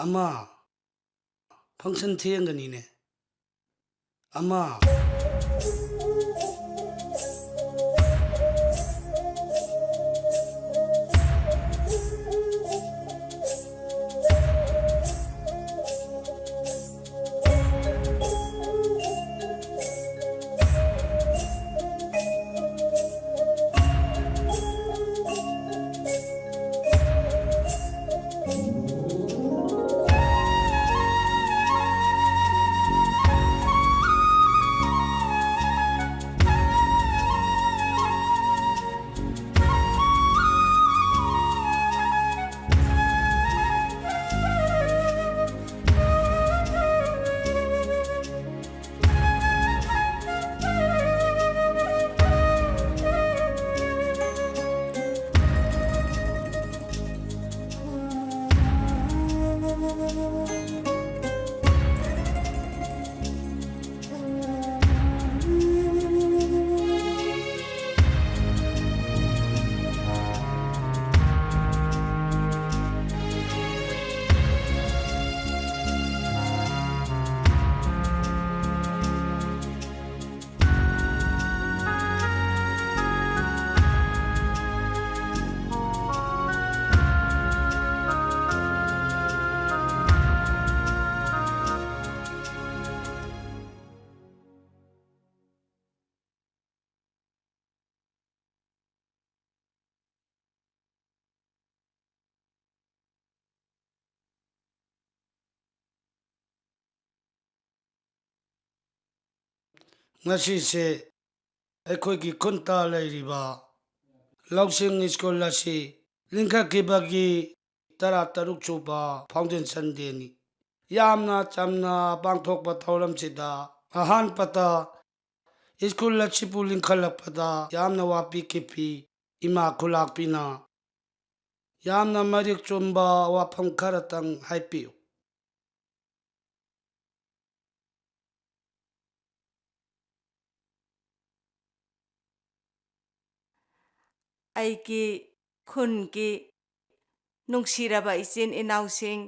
Ama, function thiyanganine. Ama. Ngasi akhoi ki khunta lairiba lausing school asi lingkhakibagi tarataruk chuba foundation deni yamna chamna pangthokpa thauramsida ahan pata school achipu lingkhalakpada yamna wapi kipi ima khulakpina ꯌꯥꯝꯅ ꯃꯔꯤꯛ ꯆꯨꯝꯕ ꯋꯥꯐꯝ ꯈꯔꯇꯪ ꯍꯥꯏꯕꯤꯌꯨ꯫ ꯑꯩꯒꯤ ꯈꯨꯟꯒꯤ ꯅꯨꯡꯁꯤꯔꯕ ꯏꯆꯤꯟ ꯏꯅꯥꯎꯁꯤꯡ,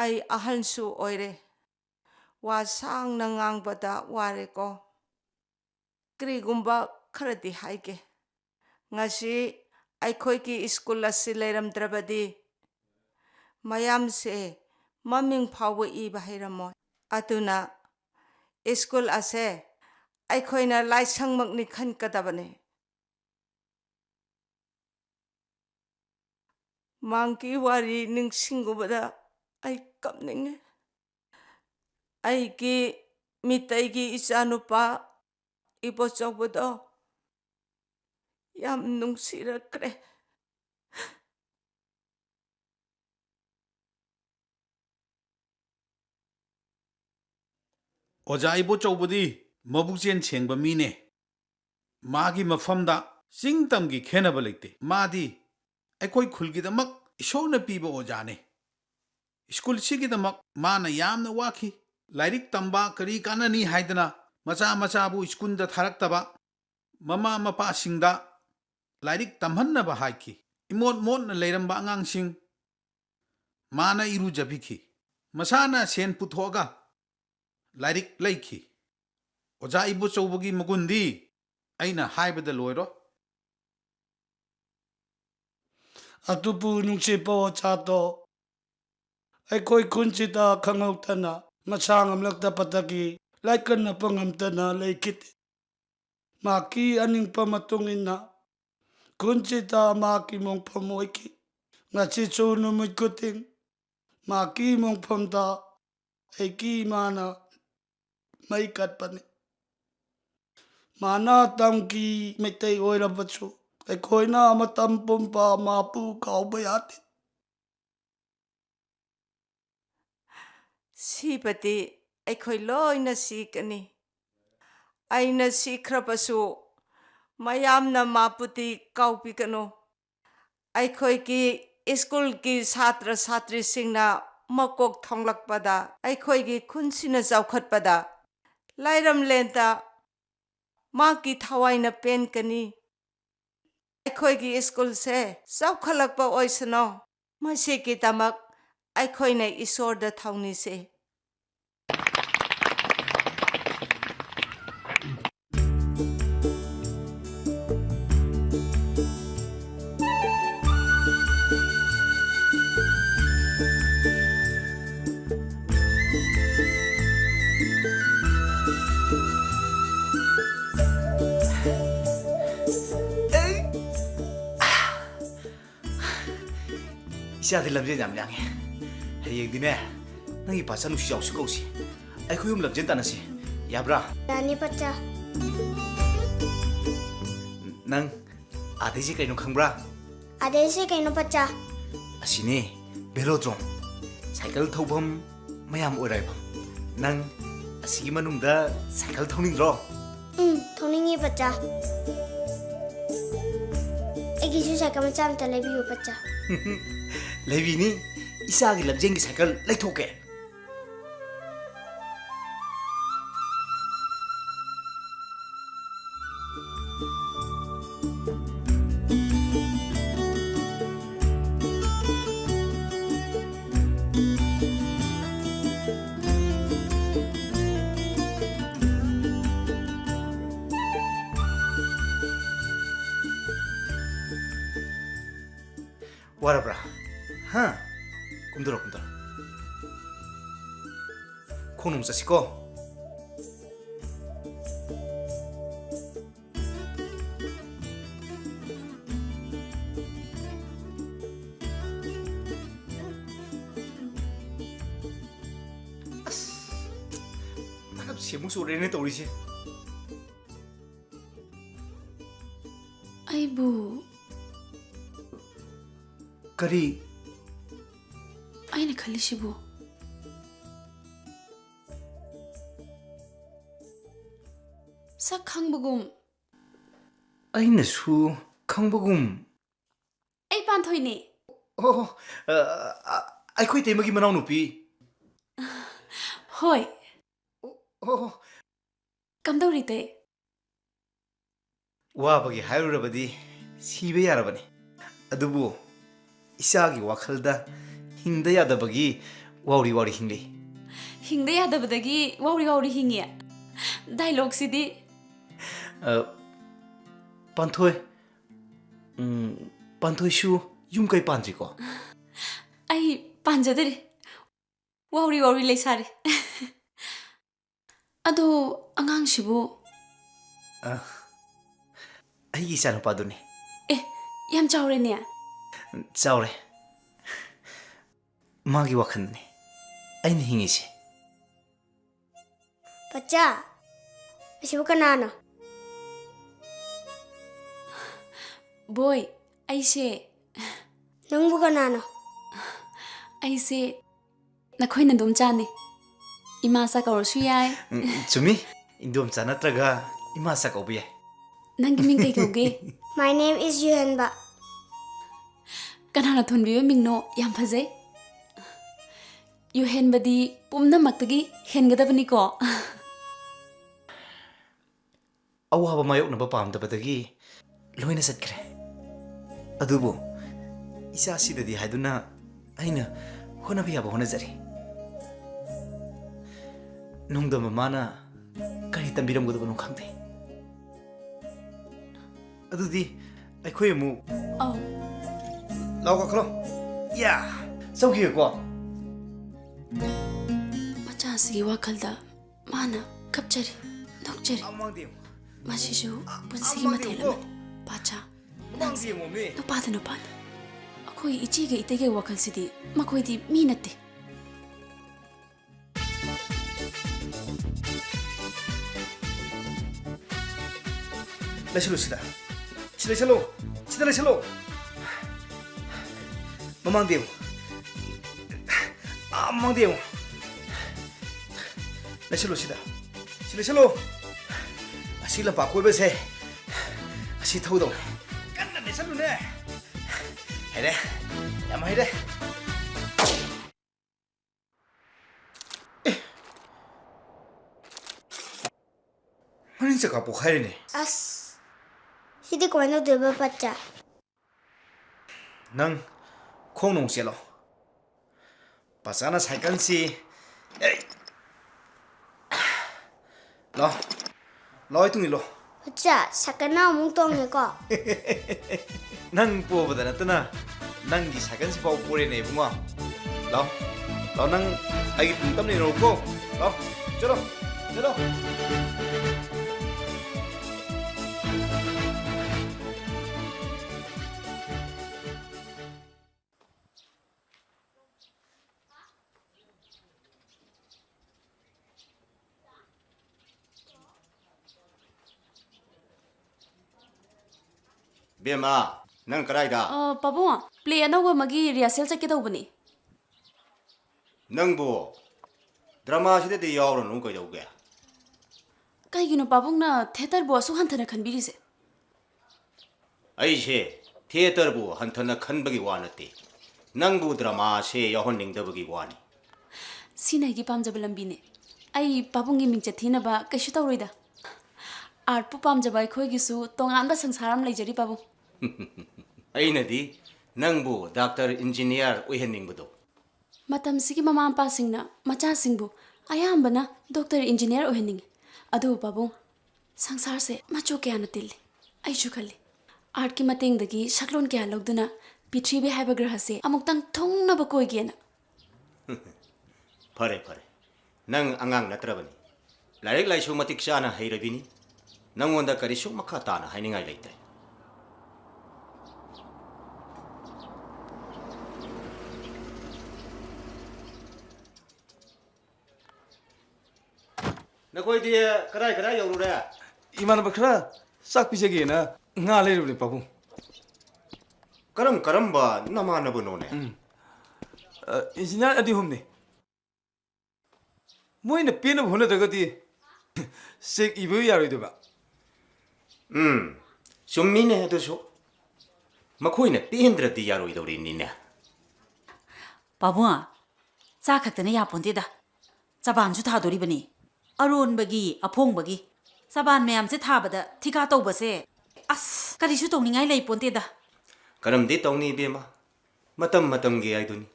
ꯑꯩ ꯑꯍꯜꯁꯨ ꯑꯣꯏꯔꯦ, ꯋꯥ ꯁꯥꯡꯅ ꯉꯥꯡꯕꯗ ꯋꯥꯔꯦꯀꯣ꯫ ꯀꯔꯤꯒꯨꯝꯕ ꯈꯔꯗꯤ ꯍꯥꯏꯒꯦ꯫ ꯉꯁꯤ ꯑꯩꯈꯣꯏꯒꯤ ꯁ꯭ꯀꯨꯜ ꯑꯁꯤ ꯂꯩꯔꯝꯗ꯭ꯔꯕꯗꯤ ꯃꯌꯥꯝꯁꯦ ꯃꯃꯤꯡ ꯐꯥꯎꯕ ꯏꯕ ꯍꯩꯔꯝꯃꯣꯏ꯫ ꯑꯗꯨꯅ ꯁ꯭ꯀꯨꯜ ꯑꯁꯦ ꯑꯩꯈꯣꯏꯅ ꯂꯥꯏꯁꯪꯃꯛꯅꯤ ꯈꯟꯒꯗꯕꯅꯤ꯫ ꯃꯥꯡꯀꯤ ꯋꯥꯔꯤ ꯅꯤꯡꯁꯤꯡꯒꯨꯕꯗ ꯑꯩ ꯀꯞꯅꯤꯡꯉꯦ꯫ ꯑꯩꯒꯤ ꯃꯤꯇꯩꯒꯤ ꯏꯆꯥꯅꯨꯄꯥ ꯏꯕꯣꯆꯧꯕꯗꯣ ꯌꯥꯝ ꯅꯨꯡꯁꯤꯔꯛꯈ꯭ꯔꯦ꯫ ꯑꯣꯖꯥ ꯏꯕꯣꯆꯧꯕꯗꯤ ꯃꯕꯨꯛꯆꯦꯟ ꯁꯦꯡꯕ ꯃꯤꯅꯦ꯫ ꯃꯥꯒꯤ ꯃꯐꯝꯗ ꯆꯤꯡ ꯇꯝꯒꯤ ꯈꯦꯟꯅꯕ ꯂꯩꯇꯦ꯫ ꯃꯥꯗꯤ ꯑꯩꯈꯣꯏ ꯈꯨꯜꯒꯤꯗꯃꯛ ꯏꯁꯣꯔꯅ ꯄꯤꯕ ꯑꯣꯖꯥꯅꯦ꯫ ꯁ꯭ꯀꯨꯜꯁꯤꯒꯤꯗꯃꯛ ꯃꯥꯅ ꯌꯥꯝꯅ ꯋꯥꯈꯤ꯫ ꯂꯥꯏꯔꯤꯛ ꯇꯝꯕ ꯀꯔꯤ ꯀꯥꯟꯅꯅꯤ ꯍꯥꯏꯗꯅ ꯃꯆꯥ ꯃꯆꯥꯕꯨ ꯁ꯭ꯀꯨꯜꯗ ꯊꯥꯔꯛꯇꯕ, ꯃꯃꯥ ꯃꯄꯥꯁꯤꯡꯗ ꯂꯥꯏꯔꯤꯛ ꯇꯝꯍꯟꯅꯕ ꯍꯥꯏꯈꯤ꯫ ꯏꯃꯣꯠ ꯃꯣꯠꯅ ꯂꯩꯔꯝꯕ ꯑꯉꯥꯡꯁꯤꯡ ꯃꯥꯅ ꯏꯔꯨꯖꯕꯤꯈꯤ꯫ ꯃꯁꯥꯅ ꯁꯦꯟ ꯄꯨꯊꯣꯛꯑꯒ ꯂꯥꯏꯔꯤꯛ ꯂꯩꯈꯤ꯫ ꯑꯣꯖꯥ ꯏꯕꯣꯆꯧꯕꯒꯤ ꯃꯒꯨꯟꯗꯤ ꯑꯩꯅ ꯍꯥꯏꯕꯗ ꯂꯣꯏꯔꯣꯏ꯫ ꯑꯗꯨꯕꯨ ꯅꯨꯡꯁꯤꯕ ꯑꯣꯖꯥꯗꯣ ꯑꯩꯈꯣꯏ ꯈꯨꯟꯁꯤꯗ ꯈꯪꯍꯧꯗꯅ ꯃꯁꯥ ꯉꯝꯂꯛꯇꯕꯗꯒꯤ ꯂꯥꯏꯀꯠꯅꯕ ꯉꯝꯗꯅ ꯂꯩꯈꯤꯗꯦ꯫ ꯃꯍꯥꯛꯀꯤ ꯑꯅꯤꯡꯕ ꯃꯇꯨꯡ ꯏꯟꯅ ꯈꯨꯟꯁꯤꯗ ꯃꯍꯥꯛꯀꯤ ꯃꯣꯡꯐꯝ ꯑꯣꯏꯈꯤ꯫ ꯉꯁꯤꯁꯨ ꯅꯨꯃꯤꯠ ꯈꯨꯗꯤꯡ ꯃꯍꯥꯛꯀꯤ ꯃꯣꯡꯐꯝꯗ ꯑꯩꯒꯤ ꯏꯃꯥꯅ ꯃꯩ ꯀꯠꯄꯅꯤ꯫ ꯃꯥꯅ ꯇꯝꯒꯤ ꯃꯩꯇꯩ ꯑꯣꯏꯔꯕꯁꯨ ꯑꯩꯈꯣꯏꯅ ꯃꯇꯝ ꯄꯨꯝꯕ ꯃꯥꯕꯨ ꯀꯥꯎꯕ ꯌꯥꯗꯦ꯫ ꯁꯤꯕꯗꯤ ꯑꯩꯈꯣꯏ ꯂꯣꯏꯅ ꯁꯤꯒꯅꯤ꯫ ꯑꯩꯅ ꯁꯤꯈ꯭ꯔꯕꯁꯨ ꯃꯌꯥꯝꯅ ꯃꯥꯕꯨꯗꯤ ꯀꯥꯎꯕꯤꯒꯅꯨ꯫ ꯑꯩꯈꯣꯏꯒꯤ ꯁ꯭ꯀꯨꯜꯒꯤ ꯁꯥꯇ꯭ꯔ ꯁꯥꯇ꯭ꯔꯤꯁꯤꯡꯅ ꯃꯀꯣꯛ ꯊꯣꯡꯂꯛꯄꯗ, ꯑꯩꯈꯣꯏꯒꯤ ꯈꯨꯟꯁꯤꯅ ꯆꯥꯎꯈꯠꯄꯗ ꯂꯥꯏꯔꯝꯂꯦꯟꯗ ꯃꯥꯒꯤ ꯊꯋꯥꯏꯅ ꯄꯦꯟꯒꯅꯤ꯫ ꯑꯩꯈꯣꯏꯒꯤ ꯁ꯭ꯀꯨꯜꯁꯦ ꯆꯥꯎꯈꯠꯂꯛꯄ ꯑꯣꯏꯁꯅꯣ, ꯃꯁꯤꯒꯤꯗꯃꯛ ꯑꯩꯈꯣꯏꯅ ꯏꯁꯣꯔꯗ ꯊꯧꯅꯤꯁꯦ꯫ 이자들 람젠 얌양해. 해영디네. 너희 바사 누시 없을 거지. 아이고 용 람젠 따나시. 야브라. 야니 바짜. 난 아데지 까이노 캉브라. 아데시 까이노 바짜. 아시네. 베로드롬. 사이클 타우범 마얌 오라이범. 난 아시기 마능다 사이클 타우닝드로. 타우닝이 바짜. 애기수 사이클 마짬 달래비요 바짜. 레비니 이사기 람젠기 사이클 라이토게. 와라브라. 하. 꿈들어. 코놈 싸시고. 나는 세무 소리네 떠오르지. 아이부. 그리 아이네 칼리시부. 싹 캉부금. 아이네수 캉보금. 아이 반토 tonthoi ni. Oh, ai khoi te magi manau nupi. Hoi, Oh, kamdori te. wa bagi hairu rabadi sibe yarabani. Adubu isagi wakhalda hingda yadabagi wari wari hingli. Hingda yadabadagi wawri hingi. Dialogue sidi. Panthoi. Panthoi shu yum kai panji ko. Ai panjadari. Wawri leisari. Ado angang shibu. Ai gi sanu paduni. Eh, yam chawre niya. Chaure. Magi wakhanni. Ai ni hingi si. Pacha, asibu kanano. Boy, aise. Nangbu kanano. Aise. Nakhoi na dum chani. Ima sa kaursu yai. Chumi, indom chana traga imasa ko biya. Nangi ming kay kauge. My name is Yuhenba. Kanana thunbiyo mingno yam phajai. Yu henbadi pumna maktagi hengadabani ko. Awaba mayok na ba pamdabadagi loina satkre. Adubo isa sidadi haiduna aina hona biya ba hona jari. Nungda mamana kari tambiram godo banu khangde. Adudi aikhoi mu Oh, law ka khlo. Ya, sauki ko. macha sigi wakalda mana kapchari nokchari. Amang dim. Masishu punsigi mathela. Paachaa. Amang dim mo me. No pan. Akoi ichi ge itege wakal sidi makoi di mi natte. Lashilo sida. Sida lashilo. Mamang dim. Amang dim. Lashilo sida. Silo. Asila pa ko bese. Asi thaudo. Kanna ne salu ne. Haide. Yam haide. Manin sa ka po khaire ne. As. Sidi ko ano deba pacha. Nang khong nong selo. Pasana cycle si. Lo itung ilo. Pacha, sakana mong tong ko. Nang po ba na tana? Nang gi cycle si pau pure ne bunga. Lo nang ai puntam ni ro ko. Lo, chalo. Bema, nang karaida. Pabunga, play anawa magi rehearsal chakidawbani. Nang bo. Drama sida de yaw ron ko dawge. Kaigino pabungna theater bo asu hanthana khanbirise. Ai she, theater bo hanthana khanbagi wanati. Nang bo drama se yahon ning dabagi wani. Sinai gi pamjaba lambine. Ai pabungi mingcha thina ba kaishu tawroida. Art pu pamjaba khoi gisu tongan ba sangsaram leijari pabu. Ai nadi nang bo doctor engineer oihen ning bodo. Matam sigi mama ampa singna macha singbu ayambana doctor engineer ohening. Adu pabu sangsar se macho kya na til. Ai chu khali. Art ki mateng dagi shaklon kya logduna Pithibi haiba graha se amuktang thongna ba koi gena. Pare. Nang angang natrabani. Larik laishu matik Chana hairabini. Nang wanda karishu makata na hainingai leitre. Nakoi dia karai yaurure. Iman bakra sak pisegi na nga le ru pabu. Karam ba nama na bunone. Engineer adi humne. Moi na pena hone dagati sek ibu yaro de ba. Summine to so. ꯃꯈꯣꯏꯅ ꯄꯦꯟꯗ꯭ꯔꯗꯤ ꯌꯥꯔꯣꯏꯗꯧꯔꯤꯅꯤꯅꯦ ꯄꯥꯕꯨꯡ ꯆꯥ ꯈꯛꯇꯅ ꯌꯥꯄꯣꯟꯇꯦꯗ ꯆꯕꯥꯟꯁꯨ ꯊꯥꯗꯣꯔꯤꯕꯅꯤ ꯑꯔꯣꯟꯕꯒꯤ ꯑꯐꯣꯡꯕꯒꯤ ꯆꯕꯥꯟ ꯃꯌꯥꯝꯁꯦ ꯊꯥꯕꯗ ꯊꯤꯀꯥ ꯇꯧꯕꯁꯦ ꯑꯁ ꯀꯔꯤꯁꯨ ꯇꯧꯅꯤꯡꯉꯥꯏ ꯂꯩꯄꯣꯟꯇꯦꯗ ꯀꯔꯝꯗꯤ ꯇꯧꯅꯤ ꯏꯕꯦꯝꯃ ꯃꯇꯝ ꯃꯇꯝꯒꯤ ꯍꯥꯏꯗꯨꯅꯤ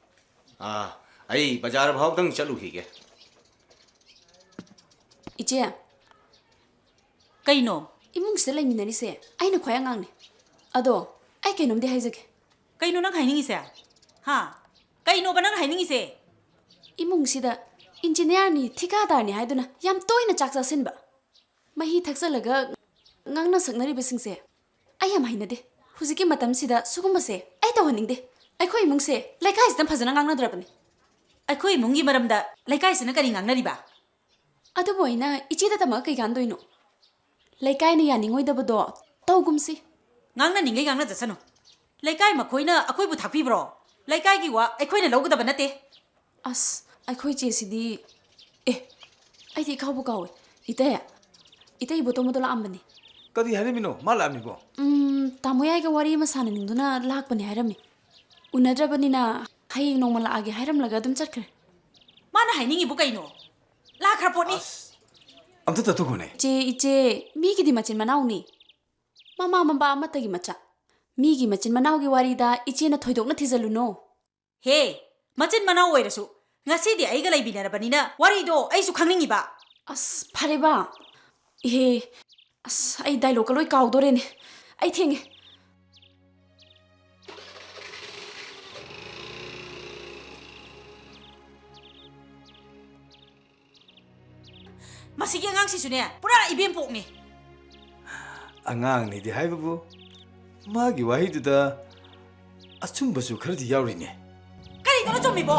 ꯑꯩ ꯕꯖꯥꯔ ꯐꯥꯎꯗꯪ ꯆꯠꯂꯨꯈꯤꯒꯦ ꯏꯆꯦ ꯀꯩꯅꯣ 이몽시대 ꯂꯩꯃꯤꯟꯅꯔꯤꯁꯦ ꯑꯩꯅ ꯈ꯭ꯋꯥꯏ ꯑꯉꯥꯡꯅꯦ ꯑꯗꯣ ꯑꯩ ꯀꯩꯅꯣꯝꯗꯤ ꯍꯥꯏꯖꯒꯦ ꯀꯩꯅꯣ ꯅꯪ ꯍꯥꯏꯅꯤꯡꯉꯤꯁꯦ ꯍꯥ ꯀꯩꯅꯣꯕ ꯅꯪ ꯍꯥꯏꯅꯤꯡꯉꯤꯁꯦ 이몽시ꯗ 인지니어ꯔꯅꯤ ꯊꯤꯀꯥꯗꯥꯔꯅꯤ ꯍꯥꯏꯗꯨꯅ ꯌꯥꯝ ꯇꯣꯏꯅ ꯆꯥꯛ ꯆꯥꯁꯤꯟꯕ ꯃꯍꯤ ꯊꯛꯆꯜꯂꯒ ꯉꯥꯡꯅ ꯁꯛꯅꯔꯤꯕꯁꯤꯡꯁꯦ ꯑꯩ ꯌꯥꯝ ꯍꯩꯅꯗꯦ ꯍꯧꯖꯤꯛꯀꯤ ꯃꯇꯝꯁꯤꯗ ꯁꯨꯒꯨꯝꯕꯁꯦ ꯑꯩ ꯇꯧꯍꯟꯅꯤꯡꯗꯦ ꯑꯩꯈꯣꯏ ꯏꯃꯨꯡꯁꯦ ꯂꯩꯀꯥꯏꯁꯤꯗ ꯐꯖꯅ ꯉꯥꯡꯅꯗ꯭ꯔꯕꯅꯤ ꯑꯩꯈꯣꯏ ꯏꯃꯨꯡꯒꯤ ꯃꯔꯝꯗ ꯂꯩꯀꯥꯏꯁꯤꯅ ꯀꯔꯤ ꯉꯥꯡꯅꯔꯤꯕ ꯑꯗꯨꯕꯨ ꯑꯩꯅ ꯏꯆꯦꯗ ꯇꯝꯃꯒ ꯀꯩ ꯀꯥꯟꯗꯣꯏꯅꯣ ꯂꯩꯀꯥꯏꯅ ꯌꯥꯅꯤꯡꯉꯣꯏꯗꯕꯗꯣ ꯇꯧꯒꯨꯝꯁꯤ ꯉꯥꯡꯅꯅꯤꯡꯉꯩ ꯉꯥꯡꯅꯖꯁꯅꯨ ꯂꯩꯀꯥꯏ ꯃꯈꯣꯏꯅ ꯑꯩꯈꯣꯏꯕꯨ ꯊꯥꯛꯄꯤꯕ꯭ꯔꯣ ꯂꯩꯀꯥꯏꯒꯤ ꯋꯥ ꯑꯩꯈꯣꯏꯅ ꯂꯧꯒꯗꯕ ꯅꯠꯇꯦ ꯑꯁ ꯑꯩꯈꯣꯏ ꯆꯦꯁꯤꯗꯤ ꯑꯩꯗꯤ ꯏꯀꯥꯎꯕꯨ ꯀꯥꯎꯋꯦ ꯏꯇꯩ ꯏꯕꯣꯇꯣꯃꯗꯣ ꯂꯥꯛꯑꯝꯕꯅꯤ ꯀꯔꯤ ꯍꯥꯏꯔꯝꯃꯤꯅꯣ ꯃꯥ ꯂꯥꯛꯑꯝꯃꯤꯕꯣ ꯇꯥꯃꯣ ꯌꯥꯏꯒ ꯋꯥꯔꯤ ꯑꯃ ꯁꯥꯟꯅꯅꯤꯡꯗꯨꯅ ꯂꯥꯛꯄꯅꯦ ꯍꯥꯏꯔꯝꯃꯤ ꯎꯅꯗ꯭ꯔꯕꯅꯤꯅ ꯍꯌꯦꯡ ꯅꯣꯡꯃ ꯂꯥꯛꯑꯒꯦ ꯍꯥꯏꯔꯝꯂꯒ ꯑꯗꯨꯝ ꯆꯠꯈ꯭ꯔꯦ ꯃꯥꯅ ꯍꯥꯏꯅꯤꯡꯉꯤꯕꯨ ꯀꯩꯅꯣ ꯂꯥꯛꯈ꯭ꯔ ꯄꯣꯠꯅꯤ ꯑꯝꯇ ꯇꯠꯊꯣꯛꯈꯣꯅꯦ ꯏꯆꯦ ꯃꯤꯒꯤꯗꯤ ꯃꯆꯤꯟ ꯃꯅꯥꯎꯅꯤ ꯃꯃꯥ ꯃꯄꯥ ꯑꯃꯠꯇꯒꯤ ꯃꯆꯥ ꯃꯤꯒꯤ ꯃꯆꯤꯟ ꯃꯅꯥꯎꯒꯤ ꯋꯥꯔꯤꯗ ꯏꯆꯦꯅ ꯊꯣꯏꯗꯣꯛꯅ ꯊꯤꯖꯜꯂꯨꯅꯣ ꯍꯦ ꯃꯆꯤꯟ ꯃꯅꯥꯎ ꯑꯣꯏꯔꯁꯨ ꯉꯁꯤꯗꯤ ꯑꯩꯒ ꯂꯩꯃꯤꯟꯅꯔꯕꯅꯤꯅ ꯋꯥꯔꯤꯗꯣ ꯑꯩꯁꯨ ꯈꯪꯅꯤꯡꯉꯤꯕ ꯑꯁ ꯐꯔꯦꯕ ꯏꯍꯦ ꯑꯁ ꯑꯩ ꯗꯥꯏꯂꯣꯒꯀ ꯂꯣꯏ ꯀꯥꯎꯗꯣꯔꯦꯅꯦ ꯑꯩ ꯊꯦꯡꯉꯦ ꯃꯁꯤꯒꯤ ꯑꯉꯥꯡꯁꯤꯁꯨꯅꯦ ꯄꯨꯔꯥ ꯏꯕꯦꯝꯄꯣꯛꯅꯤ ꯑꯉꯥꯡꯅꯤꯗꯤ ꯍꯥꯏꯕꯕꯨ ꯃꯥꯒꯤ ꯋꯥꯍꯩꯗꯨꯗ ꯑꯆꯨꯝꯕꯁꯨ ꯈꯔꯗꯤ ꯌꯥꯎꯔꯤꯅꯦ ꯀꯔꯤꯗꯣꯅ ꯆꯨꯝꯃꯤꯕꯣ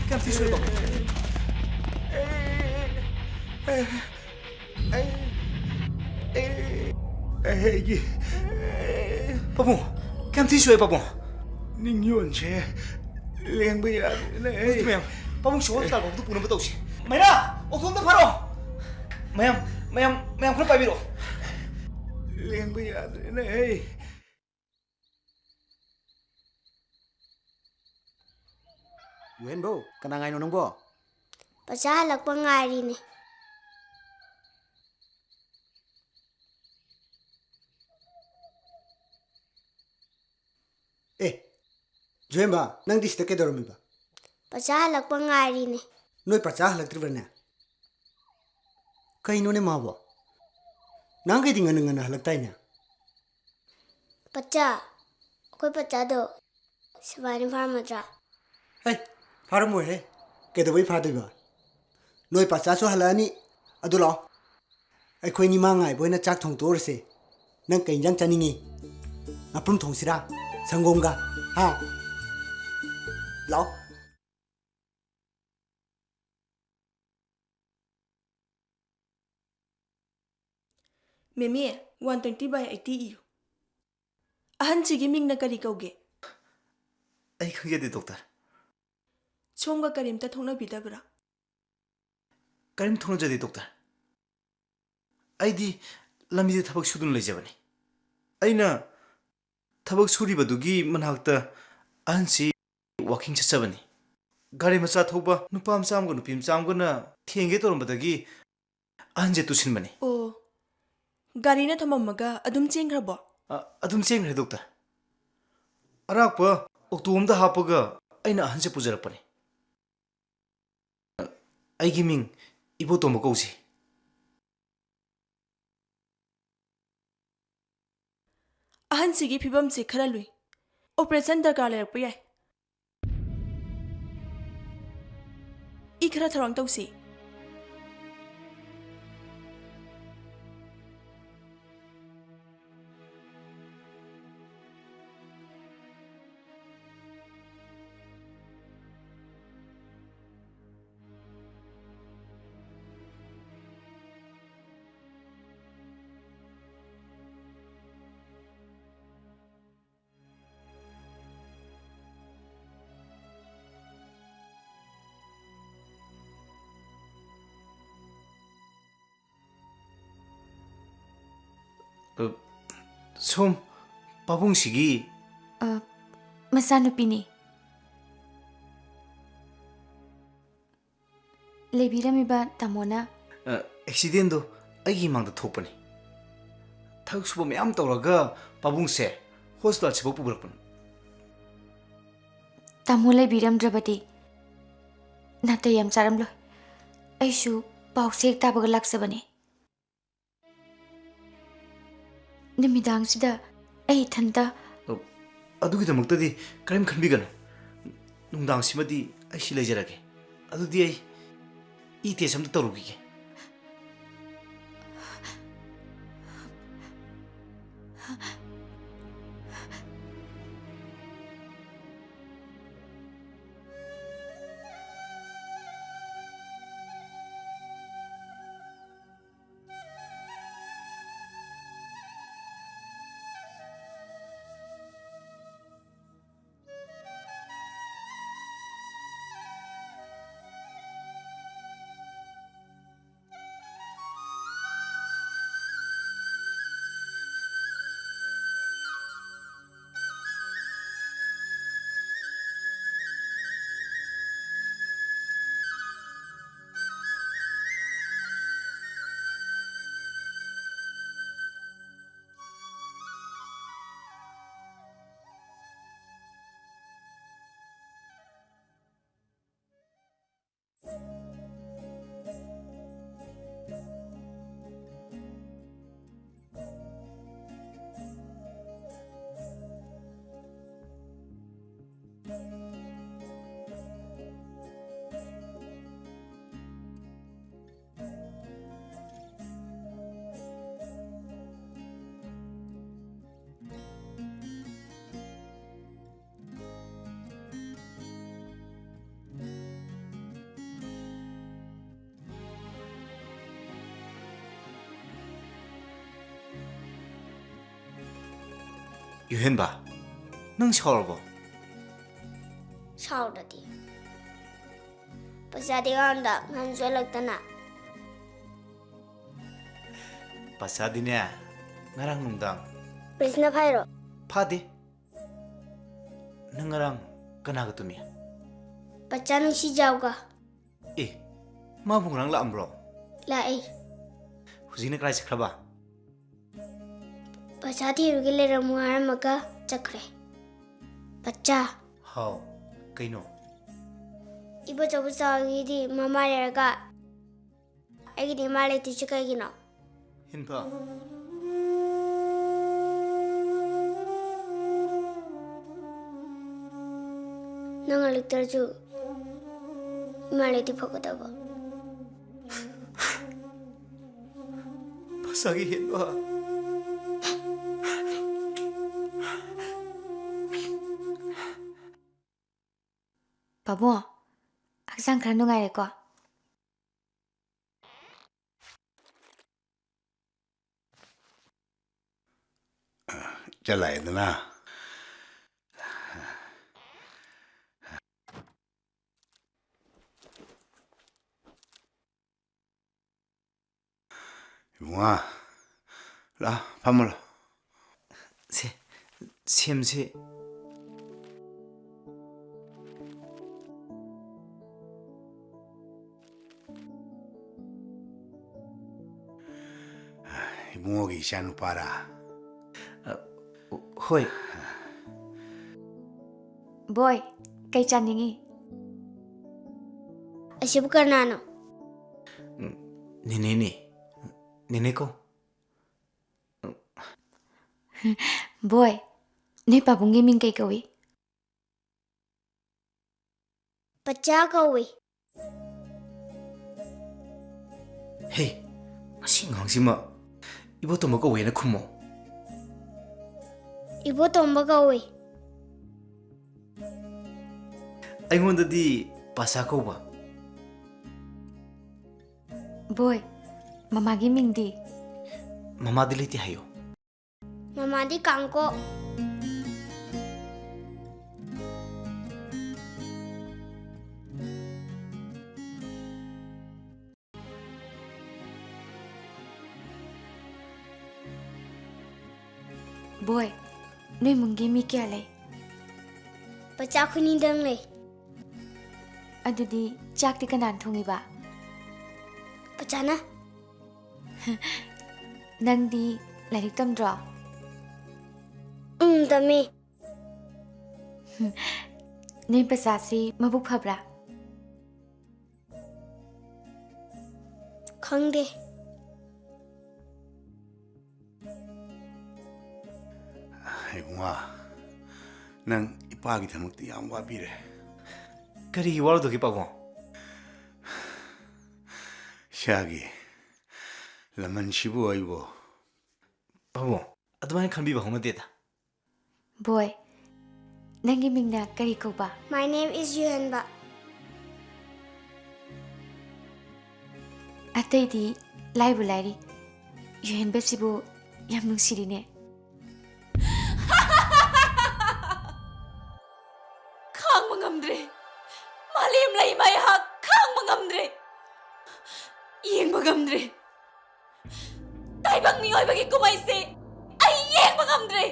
Kaya tissue ito. Pabong, kaya tissue Pabong. Ninyon siya. Leng ba yan? Ito mayam, Pabong siya hospital ko puno ba si? Meira, oksunda paro. Mayam kung pa biro. Leng ba yan? Mohendro, kana ngay nung bo? Paachaa halakpa ngairine. Joemba, nang di sida kedormi ba? Paachaa halakpa ngairine. Noi Paachaa halaktribarne. Kaino ne mawa? Nang kay dingan nga halaktay niya. Paachaa, ako'y Paachaa do. Sabani farmadra. Hey, para mo he. Kaya ba ifado ba? Noi Paachaa so halani. Adulo. Ay ko'y ni mangay boy na chak thong torse. Nang kay jang chaningi. Aprum thong sira. Sanggongga. Ha? Lao. Memi, 120/80 iyo. Ahan sige ming na kari kauge. Ay khangge doctor. Chomga karim ta thongna bidabra. Karim thongna jadi doctor. Ay di lamide thabak sudun lejabani. Aina tabak suri badugi manhakta ansi walking chachabani. Gari macha thoba nupa mcham go nupi mcham go na thenge torom badagi anje tusin bani. Oh, gari na thamamaga adum chengrabo. Adum chengre doctor. Arakpa oktum da hapaga aina anje pujarakpani. Aigi ming ibo tomo kausi. Ahan sigi phibam se khara lui. Operation darkar lerpa yai. I khara tharang tausi. Som pabung sigi Masanupini. Lebiramiba tamona. Accident do aigi mang da thokpani. Thak suba mayam tawraga pabung se hospital chibo puburakpan. Tamu lebiramdrabadi. Natayam saramlo. Aishu pausek tabaga laksabani. Nimidang sida ay thanta. Adugi damuktadi karim khanbigano. Nungdang simadi ay silay jarage. Adudi ay ite samda tarugi. Yuhenba, nang shawarbo. Saudadi. Pasadi ganda nganjolak tana. Pasadinya, ngarang nungdang. Prisna phairo. Phadi. Nangarang kanaga tumi. Pachanu si jauga. Mabung rang la ambro. La Huzina krai sakraba. Pachati rugile ramuara maka chakre. Pacha. How? Kaino. Ibo chabu sagi mama leraga. Egi di male ti chikai gino. Hinpa. Nangalik terju. Male ti pokotaba. Pasagi hinpa. Pabo, aksang khara nungai ko. Jalai na. Wah, lah, pamalo. Semse. Isanupara. Hoi. Boy, kay chaningi. Asibu kanano. Nene. Nene ko. Boy, ni pabungi ming kay kawi. Paachaa kawi. Hey, masih ngangsima. Ibu tomo ko wena kumo. Ibu tomba kawi. ꯑꯩꯉꯣꯟꯗꯗꯤ ꯄꯥꯁꯥ ꯀꯧꯕ. Boy, mamagi mingdi. ꯃꯃꯥꯗꯤ ꯂꯩꯇꯦ ꯍꯥꯏꯌꯣ. Mamadi kangko. Boy, nui mungi mi kya lay. Paachaa khuni dang lay. Adudi chak ti kanan thongi ba. Paachaa na. Nang di larik tamdra. Dami. Nui pasasi mabuk phabra. Khangde. Iwa, nang ipagi thamakti yam wabire. ꯀꯔꯤꯒꯤ ꯋꯥꯔꯧꯗꯒꯦ ꯄꯥꯕꯨꯡ? Shagi, laman shibu aibo. ꯄꯥꯕꯨꯡ, ꯑꯗꯨꯃꯥꯏꯅ ꯈꯟꯕꯤꯕ ꯍꯧꯅꯗꯦꯗ. Boy, nangi mingna kari kauba. My name is Yuhanba. Atay di laibu lairi. Yuhan besibu yam nungsirine. Khang mangamdre. Malim lai mai ha khang mangamdre. Yeng mangamdre. Tai bang mi oi bagi kumai se. Ai yeng mangamdre.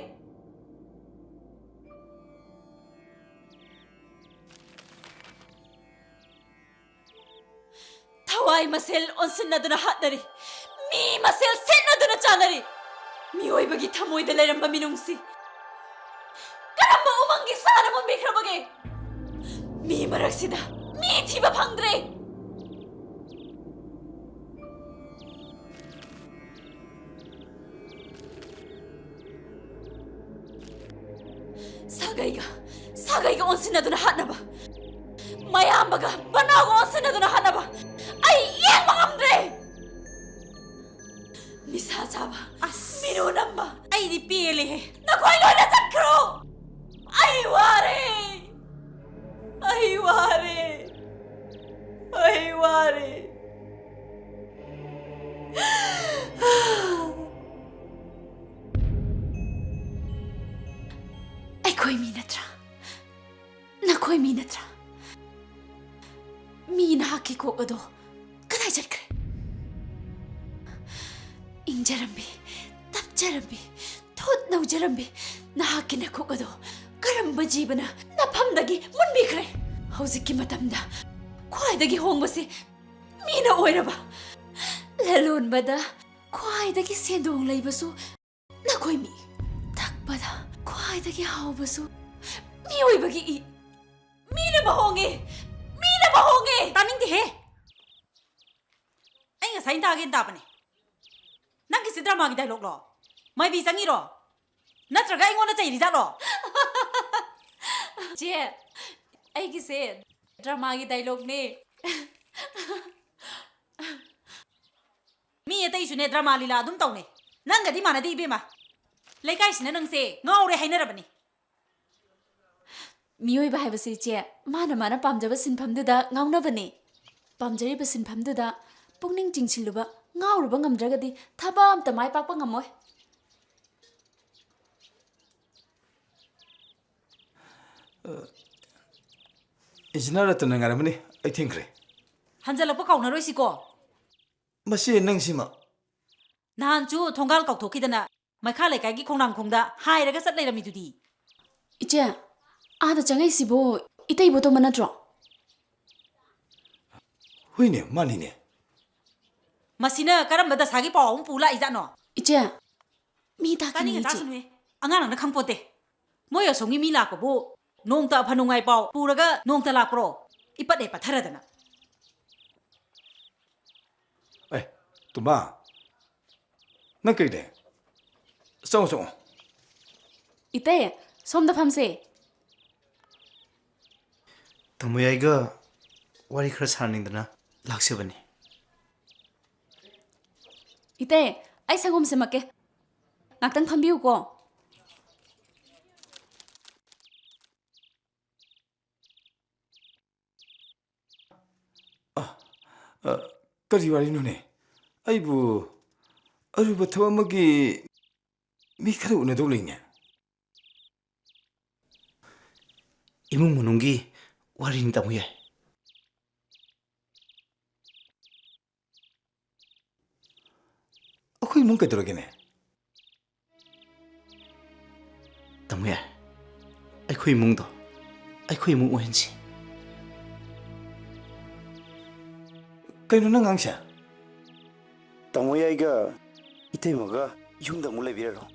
Thawai masel onsin na duna hatnari. Mi masel sen na duna chanari. Mi oi bagi thamoi da lairamba minungsi. Karamba umangi sana mon bikrabage. Mi maraksida. Mi thiba phangdre. Sagaiga onsin na duna hatnaba. Mayambaga banago onsin na duna hatnaba. Ay yeng mangamdre. Misa chaba. Minu namba. Ay di pili. Nakoy loina chakro. Ay ware. Ay ware. Ay ware. Aikoy mi natra. Nakoy mi natra. Mi na haki ko ado. Kadai chakre. Injarambi. Tapjarambi. Thot naujarambi. Na haki na ko ado. Karamba jibana nafamdagi munbikre. Hojikki matamda khwaidagi hongbase mina oiraba. Lalonbada khwaidagi sendong leibasu nakoi mi. Thakbada khwaidagi haubasu mi oibagi I. Mina mahonge. Mina mahonge. Taning he. Ay nga sain tagin tapane. Nang kisi drama gi dialogue lo. Mai bi sangi ro. Natraga ingona chai ri lo. Je, ai kise drama gi dialogue ne. Mi ate isu ne drama lila dum tawne. Nang gadi mana di bema. Lekai sine nang se ngaure hainarabani. Mioi ba haibase che mana pamjaba sinphamduda ngaunabani. Pamjariba sinphamduda pungning jingsiluba ngauruba ngamdragadi thaba amta mai pakpa ngamoi. Engineer atana ngaramani I think re. Hanjalakpa kaunaroi siko. Masi nangsima. Nahanchu thongal kauthokidana maikha lekai gi khongnang khongda hairaga sat leirami dudi. Iche ada changai sibo itei boto manatro. Huine manine. Masina karamba da sagi paw pula izano. Iche Mi ta Tani kini ka ichi. tasun he. Angan ang nakangpote. Moyo songi mi lako bo. Nong ta phanungai pau. Puraga nong ta lakpro. Ipat e patharadana. Ê, tụi ba. Nó kì đẻ. Sao sao? Ite, somda phamse. Tamoyaiga wari khara sarningdana laksebani. Ite, ai sangom semake. Ngaktang phambiu ko. Kari wari no ne. Ai bu aruba thawamagi mi khara una dolinga. Imung munungi wari ni tamoyai. Akoi mung ka dorogene. Tamoyai. Aikhoi imung do. Aikhoi imung ohensi. Kaino nang angsa. Tamoyaiga itaimaga yumda mu leibirero.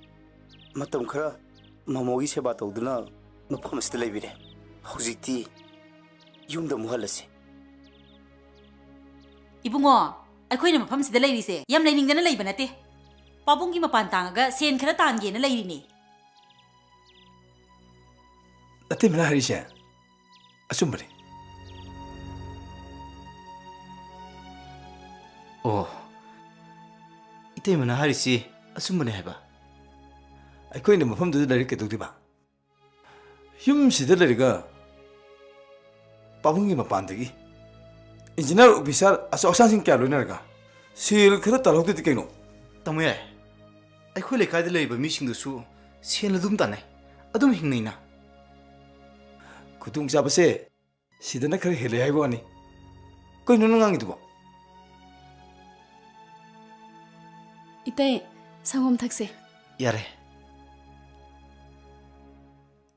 Matam khara mamogi seba tawduna mafam asida leibire. Hojikti yumda mu halase. Ibungo, ako'y na mapam sida layri se. Yam layning na lay banate. Pabunggi mapantangaga sen khara tangi na layri ni. Ate mana harisha. Asumbari. Oh. Itay mana harisi asumane haiba. Akoi na mafam du lari ke dugdiba. Yum sida lariga pabungi mapandagi. Engineer officer asoksan sing kya loinarga. Sil khara talok de kaino. Tamoyai. Aikhoi lekai de leiba mising du su sen ladum tanai. Adum hingnaina. Kutung sabase sidana khara hele haibo ani. Koi no nang idubo. Ite, sangom thakse. Yare.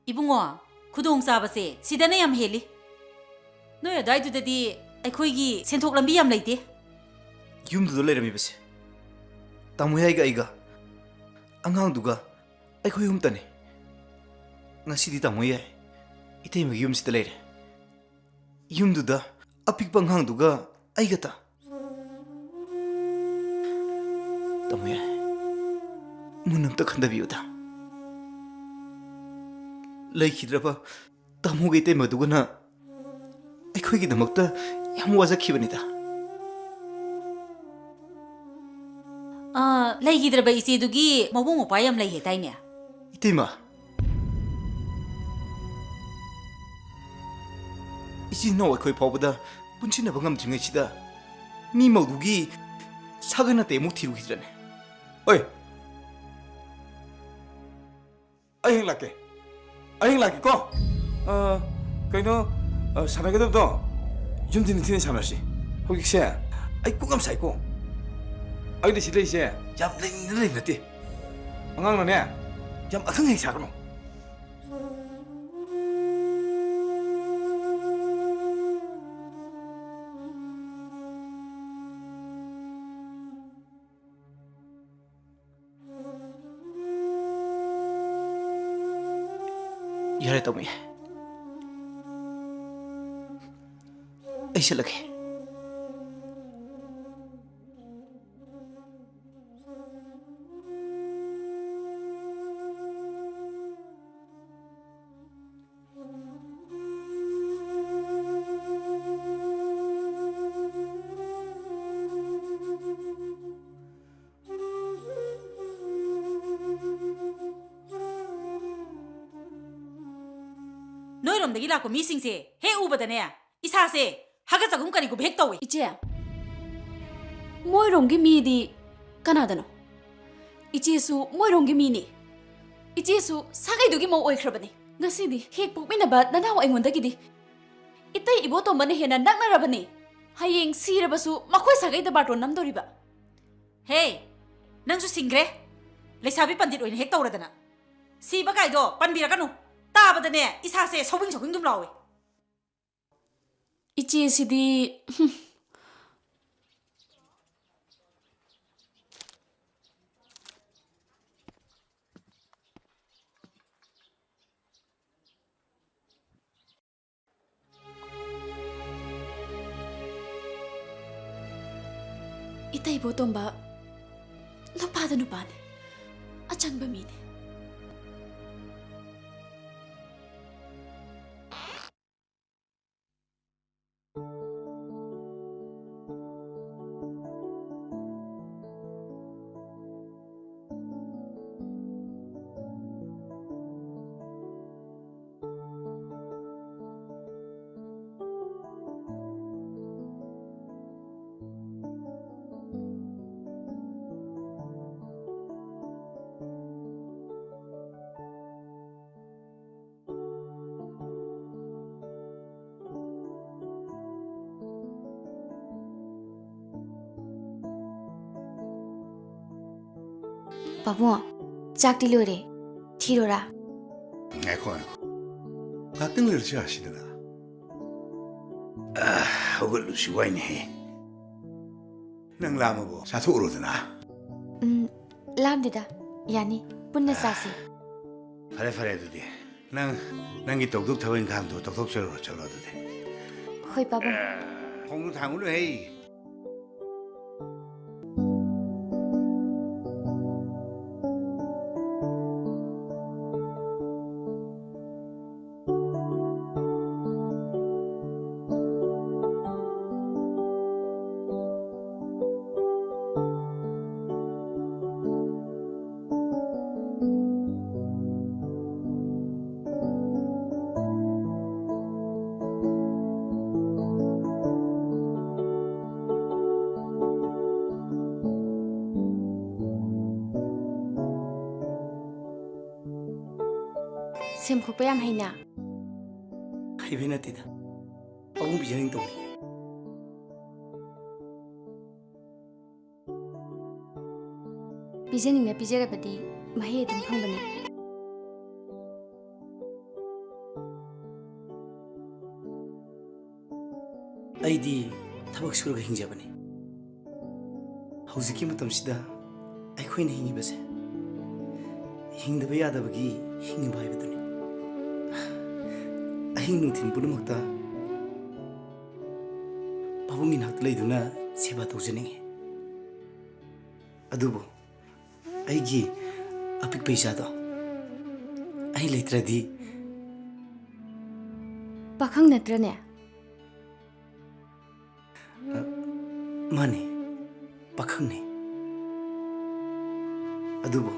Ibungo, kudong sabase sida na yam heli. Noy adai du dadi ako'y gi senthok lambi yam laite. Yum du leirami base. Tamoyai ga aiga. Angang duga aikhoi humtane. Ngasidi tamoyai. Itay mag yum sida leire. Yum duda apik panghang duga aigata. Tamoyai. Munam ta khandabiuda. Laikhidraba tamogai itay madugana aikhoi gi damakta yam wajakhibanida. Laygidraba isi dugi mabung upayam lay hetay niya. Itayma. Isin no aikhoi pawbada punsinaba ngamdringaisida mi maudugi sagana te muk thirugidrane. Oi. Ayeng lake. Ayeng lake ko. Kaino sanaga do. Yumdini tin sanasi. Hogikse. Ai kugam sai ko. Ai de sidai se. Yam ling nati. Angang na ne. Yam akhang hei sakno. Yare tamoy. Ay siya lagi. Noirom lako mising se he ubadane isa se haga sagum kari gu bhek tawi. Iche, moironggi mi di kanadano. Iche su moironggi mi ni. Iche su sagai dugi mo oikhrabani. Ngasi di hek pokmina ba nanaw aingonda gidi. Itay iboto mane hena naknarabani. Hayeng sirabasu makoy sagai da baton namdoriba. Hey, nangsu singre. Lesabi pandit oin hek tawradana. Si bagay do panbirakanu. Tabadane isa se sawing dum lawi. Iche sidi Itay botomba lapada nupane. Achang ba mine? Pabu, chakti lore. Thirora. Ngako. Ngating lirsi asidana. Hugul lusi wain he. Nang lama bo. Satu urudana. Lam dida. Yani, punna sasi. Fare dudi. Nangi tokduk thawin khandu tokduk chalo dudi. Hoi pabu. Kongu thangulu hey. Sim khupayam haina. Hay bena tida. Pabung bijaring to. Bijaning na bijara badi mahi dum phangbani. Aidi tabak suraga hingjabani. Hauziki matam sida aikhoina hingi base. Hingdaba yadabagi hingi bai badani. Ahing nungtin punamakta pabungin hak leiduna seba taujaningi. Adubo aigi apik paisa do. Ai leitradi Pakhang natrane. Mani pakhang ni. Adubo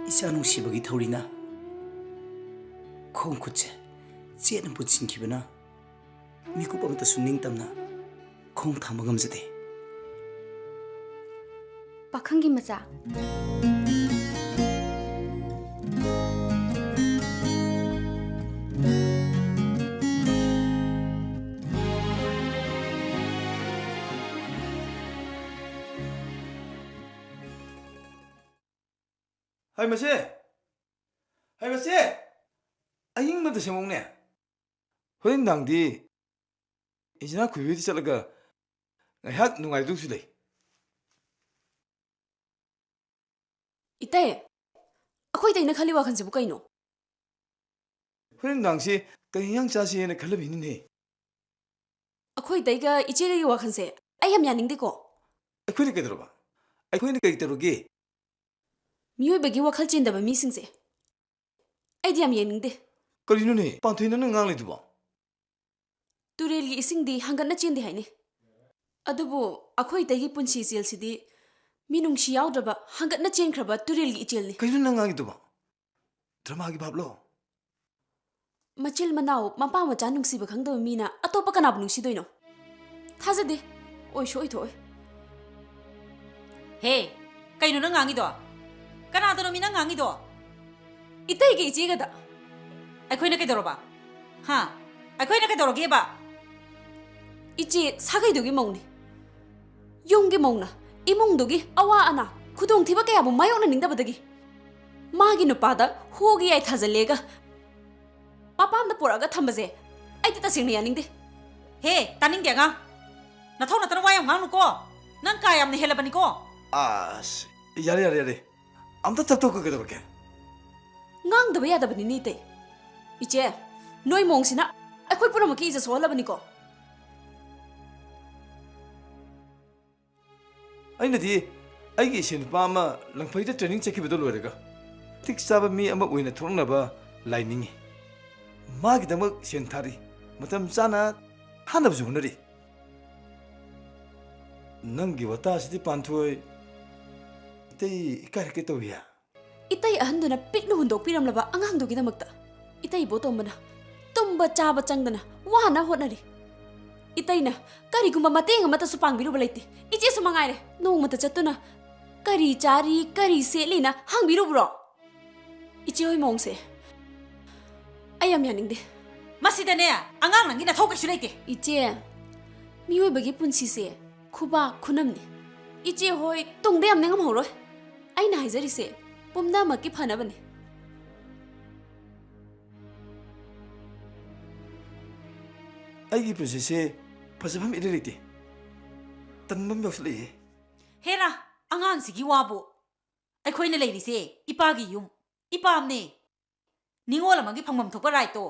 isa nungsibagi thaurina khong khutse chen putsin kibana mikup amta suning tamna khong thamagam jate Pakhangi macha. Hai mase. Hai mase. Aying mata semongnya. Hoin dangdi. Ijina kuyu di chalaga. Ngayak nungai duk sudai. Itay, ako'y tayo naghaliwakan sa bukay no? Hoin dangsi kahiyang chasi na kalabinin he. Ako'y tayo ka ichiriwakan sa ayam yaning di ko. Ako'y na kadaro ba? Ako'y na kagdarogi. Miyoy bagi wakal chindaba mising sa. Ay di am yaning di. Karino ni? Pantoy na nangangali diba? Turel gi ising di hanggat na chindi hay ni. Adubo, ako'y tayo punsi sil si di minung siyaw draba hanggat na chen kraba turel gi ichil ni. Karino nangangali diba? Drama agi bablo. Machil manaw, mampa macha nung si bakang daw mina ato pa kanab nung si doy no. Taza di, oy shoy to oy. Hey, kayo nang ngangi do? Kanado no minang ngangi do? Itay gi ichi gada. Ako'y na kayo ba? Ha? Ako'y na kayo ba? Ichi sagay dogi mauni. Yung gi mauna, imong dogi awa ana. Kudong tiba kaya mo mayong na ningda badagi. Magi no pada, hugi ay tazalega. Mapam da puraga thambaze. Ay tita sing na yaning de. Hey, taning dia nga. Nataw na tanong wayang ngano ko. Nang kayam ni hela ba ni ko? Yare. Amta tapto ka kadaro ke. Ngang da baya da bani ni te. Iche, noy mong sina. Ako'y pura maki isa sola ba ni ko. ꯑꯩꯅꯗꯤ ꯑꯩꯒꯤ ꯏꯁꯦꯟ ꯅꯨꯄꯥ ꯑꯃ ꯂꯪꯐꯩꯗ training ꯆꯠꯈꯤꯕꯗꯣ ꯂꯣꯏꯔꯒ ꯃꯇꯤꯛ ꯆꯥꯕ ꯃꯤ ꯑꯃ ꯑꯣꯏꯅ ꯊꯣꯛꯂꯛꯅꯕ ꯂꯥꯏꯅꯤꯡꯉꯤ ꯃꯥꯒꯤꯗꯃꯛ ꯁꯦꯟ ꯊꯥꯔꯤ ꯃꯇꯝ ꯆꯥꯅ ꯍꯥꯟꯅꯕꯁꯨ ꯍꯣꯠꯅꯔꯤ ꯅꯪꯒꯤ ꯋꯥꯇꯥꯁꯤꯗꯤ ꯄꯥꯟꯊꯣꯏ 이때이 이까이렇게 또야. 이때이 아한두나 픽누 훈독피람라바 앙앙두기다먹다. 이때이 보tom바나 tumba chaba changdana wana hotnari. Itaina karigumba mateng amatasu pangbiruba leite. Iche sumangaire nongmata chatuna kari chari kari selina hangbirubro. Iche hoi mongse. Ayam yaningde. Masidane angang nangina thokaisu leite. Iche miyoibagi punsise khuba khunamni. Iche hoi tungde am nengam horoi. Aina haijarise pumna makki phanabani. ꯑꯩꯒꯤ ꯄꯨꯟꯁꯤꯁꯦ ꯐꯖꯐꯝ ꯏꯔꯩ ꯂꯩꯇꯦ ꯇꯟꯕꯝ ꯌꯥꯎꯁꯤꯜꯂꯛꯑꯦ ꯍꯦꯔꯥ ꯑꯉꯥꯡꯁꯤꯒꯤ ꯋꯥꯕꯨ ꯑꯩꯈꯣꯏꯅ ꯂꯩꯔꯤꯁꯦ ꯏꯄꯥꯒꯤ ꯌꯨꯝ ꯏꯄꯥꯝꯅꯦ ꯅꯤꯡꯉꯣꯜ ꯑꯃꯒꯤ ꯐꯪꯐꯝ ꯊꯣꯛꯄ ꯔꯥꯏꯠꯇꯣ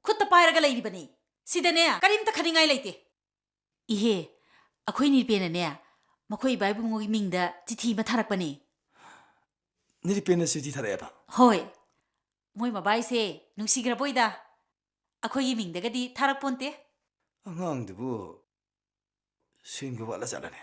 ꯈꯨꯠꯇ ꯄꯥꯏꯔꯒ ꯂꯩꯔꯤꯕꯅꯤ ꯁꯤꯗꯅꯦ ꯀꯔꯤꯝꯇ ꯈꯟꯅꯤꯡꯉꯥꯏ ꯂꯩꯇꯦ ꯏꯍꯦ ꯑꯩꯈꯣꯏ ꯅꯤꯔꯄꯦꯅꯅꯦ ꯃꯈꯣꯏ ꯏꯕꯥ ꯏꯕꯨꯡꯉꯣꯒꯤ ꯃꯤꯡꯗ ꯆꯤꯊꯤ ꯑꯃ ꯊꯥꯔꯛꯄꯅꯦ ꯅꯤꯔꯄꯦꯅ ꯆꯤꯊꯤ ꯊꯥꯔꯛꯑꯦꯕ ꯍꯣꯏ ꯃꯣꯏ ꯃꯕꯥꯏꯁꯦ ꯅꯨꯡꯁꯤꯈ꯭ꯔꯕꯣꯏꯗ ꯑꯩꯈꯣꯏꯒꯤ ꯃꯤꯡꯗꯒꯗꯤ ꯊꯥꯔꯛꯄꯣꯟꯇꯦ ꯑꯉꯥꯡꯗꯨꯕꯨ ꯁꯦꯟꯒ ꯋꯥꯠꯂ ꯆꯠꯂꯅꯦ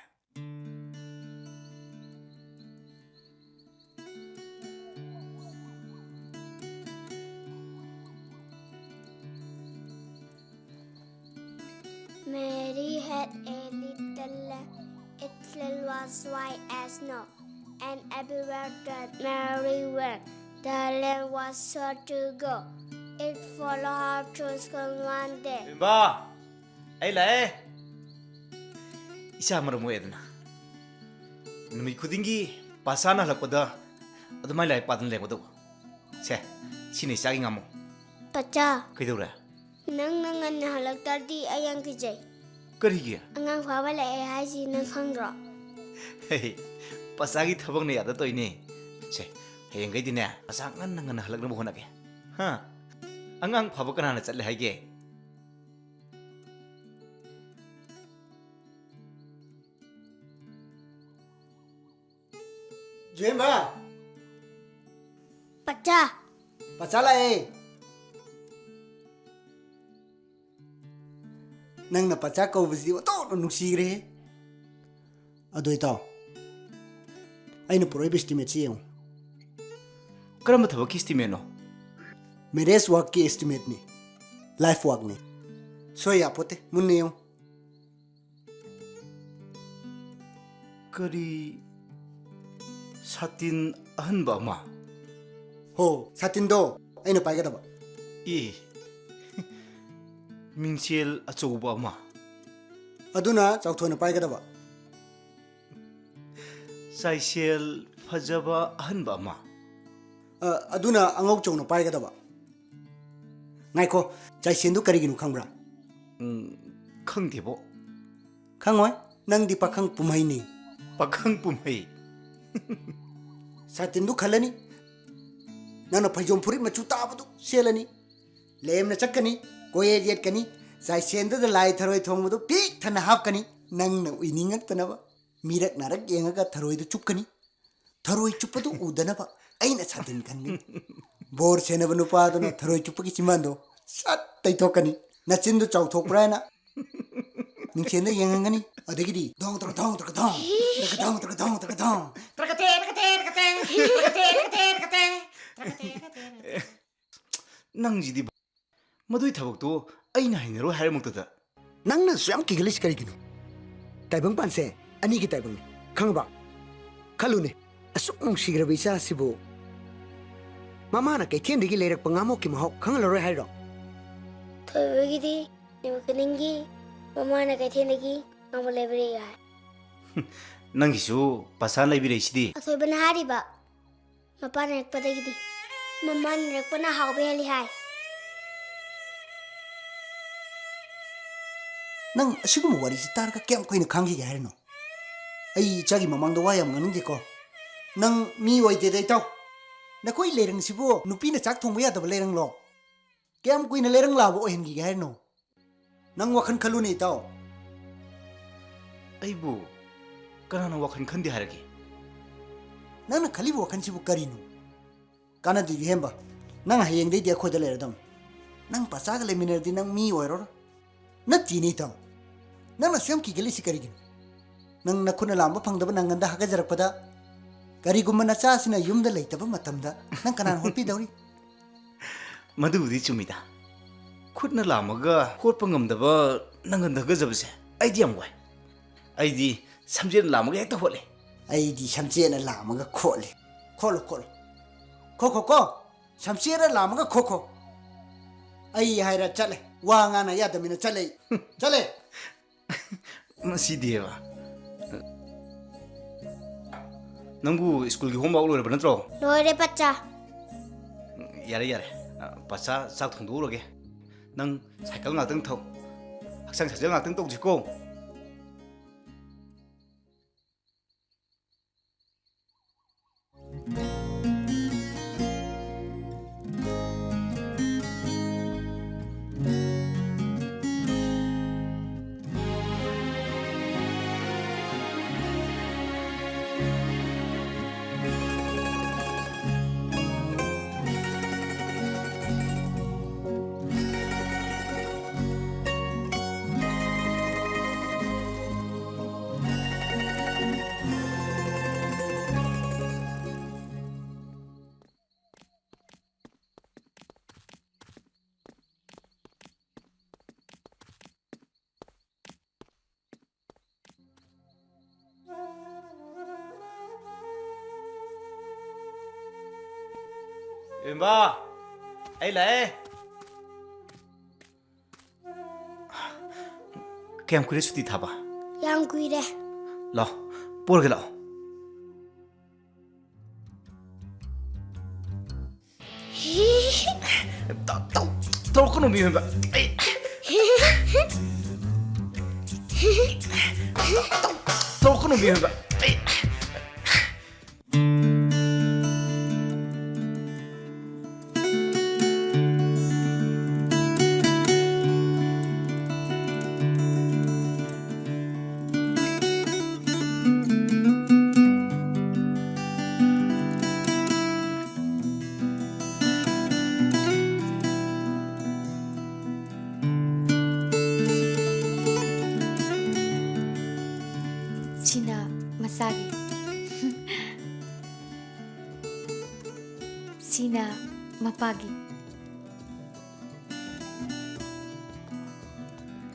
Mary had a little lamb. Its little was white as snow, and everywhere that Mary went, the lamb was sure to go. It followed her through school one day. Ba, ay lae. Isa maramu edna. Numi kudingi pasana halakpada adumai lai padan lengwado. Se, sini sagi ngamu. Paachaa, Kaidura. nang halaktardi ayang kijay. Karigia. Angang phaba lae haisi nang khangro. Hey, pasagi thabang ne yada toy ne. Se, hayang gai dine pasang ngan halak na mohona ke. Ha. Angang phaba kana na chatle haige. Jemba. Paachaa. Paachaa lae. Nang na Paachaa kaubasi wato nungsigre. Adoy tao. Aina puroi estimate siyo. Karamba thabak estimate no. Marriage work की estimate ni. Life work ni. So ya pote munne yo. Kari satin ahanba ma. Ho, satin do. Aina pai ka ba. E. Mingchel achouba ma. Aduna chauthona pai ka ba. Saisel fajaba ahanba ma. Aduna angau chowna pai ka ba. Ngai ko chai sendu kari ginu khangbra. Khangdebo. Khangoi nang di pakhang pumhai ni. Pakhang pumhai. Satindu khalani. Nana phajom puri machu tabadu selani. Lem na chakkani koye jet kani. Chai sendu da lai tharoi thongmudu pik thana hap kani. Nang na uiningak tanaba. Mirak narak yengaga tharoi du chupkani. Tharoi chupadu udana ba. Aina satin kanni. Bor senaba nupaduna tharoi chupaki chimando. Sat tai thokani. Nachindu chau thokpra na. Ning senda yengangani. Adagidi dong dong dong dong dong. Dong dong dong dong dong. Trakate trakate trakate trakate trakate trakate. Nangjidi madui thabak to aina hainero hairmukta. Nangna swam ki galis kari ginu. Taibang panse ani ki taibang ni. Khangba. Khalune. Asuk nong sigra bisa sibo. Mama na kay tien digi lerak pangamo ki mahok khangalaro hairo. Thoibagidi niwakaningi mama na kay thenagi ngamo lebri ga. Nangisu pasan lai birai sidi. Thoiba na hari ba. Mapa na nakpadagidi. Mama na nakpana hawbe hali hai. Nang asigumo wari si tarka kem koina khangi ga hairno. Ai chagi mamang do wayam nganung ko. Nang mi wai de dai taw. Na koi lerang sibo nupi na chak thongba ya da lerang lo. Kem koina lerang labo ohen gi ga hairno. Nang wakhan khalu nei taw. Aibu Kanana wakan khandi haragi. Nang na khali wakan sibu karino. Kana du yemba. Nang hayeng dei dia khoda leradam. Nang pasaga le minerdi nang mi oiro. Na tini tam. Nang na swam ki geli sikarigin. Nang nakuna lamba phangdaba nang ganda haga jarakpada. Karigumma na chasina yumda leitaba matamda. Nang kanan holpi dauri. Madubudi chumida. Khutna lamaga khotpa ngamdaba nanganda gajabse. Aidi amwai. Aidi samjen lamaga hekta hole. Aidi samjena lamaga khole. Kholo kholo. Kho ko. Samjena lamaga kho. Ai haira chale. Wa ngana yadamina chale. Chale. Masideva. Nangbu school ki homework lore banatro. Lore Paachaa. Yare. Paachaa sak thongdurage. Nang cycle ngatang thau. Haksang sajal ngatang tok jiko. Ba, ai lại. Kem kure suti thaba. Yang kui re. Lo, por ke lo. Tao ko no mi ba. Tao ko no mi ba. Sina masagi. Sina mapagi.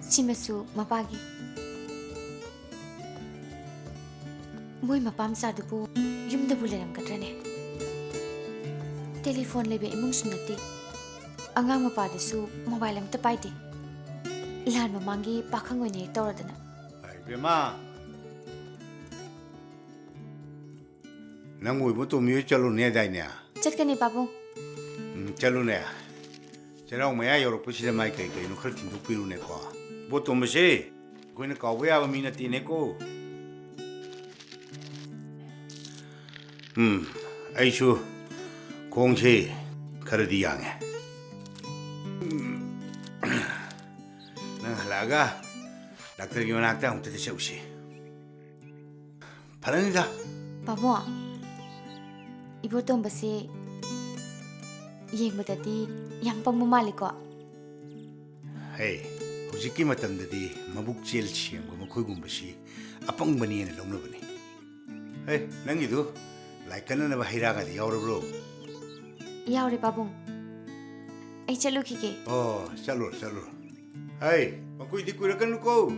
Simasu mapagi. Moi mapam sadubu yumda buleram katrane. Telephone lebe imung sunati. Angang mapadasu mobile am tapaidi. Lan mamangi pakhang oine toradana. Ai bema. Nang ui bu tu mi chalu ne dai ne. Chatkani babu. Chalu ne. Chera me ya yorok pusi mai kai kai no khal tin du piru ne ko. Bu tu me se. Ko ne ka we ya mi na ti ne ko. Ai chu kong che khar di yang. Na halaga. Doctor ki mana ta umte se usi. Parani da. Babu. Ibu tombase yengmadadi yam pangmamaliko. Hey, hujiki matamdadi mabuk chel chiam ko makhoi gumbasi apang bani ne longna bani. Hey, nangi du like kana na bahira ga di yauro bro. Yaure babung. Ai chalu kike. Oh, chalo. Hey, makoi di kurakan ko.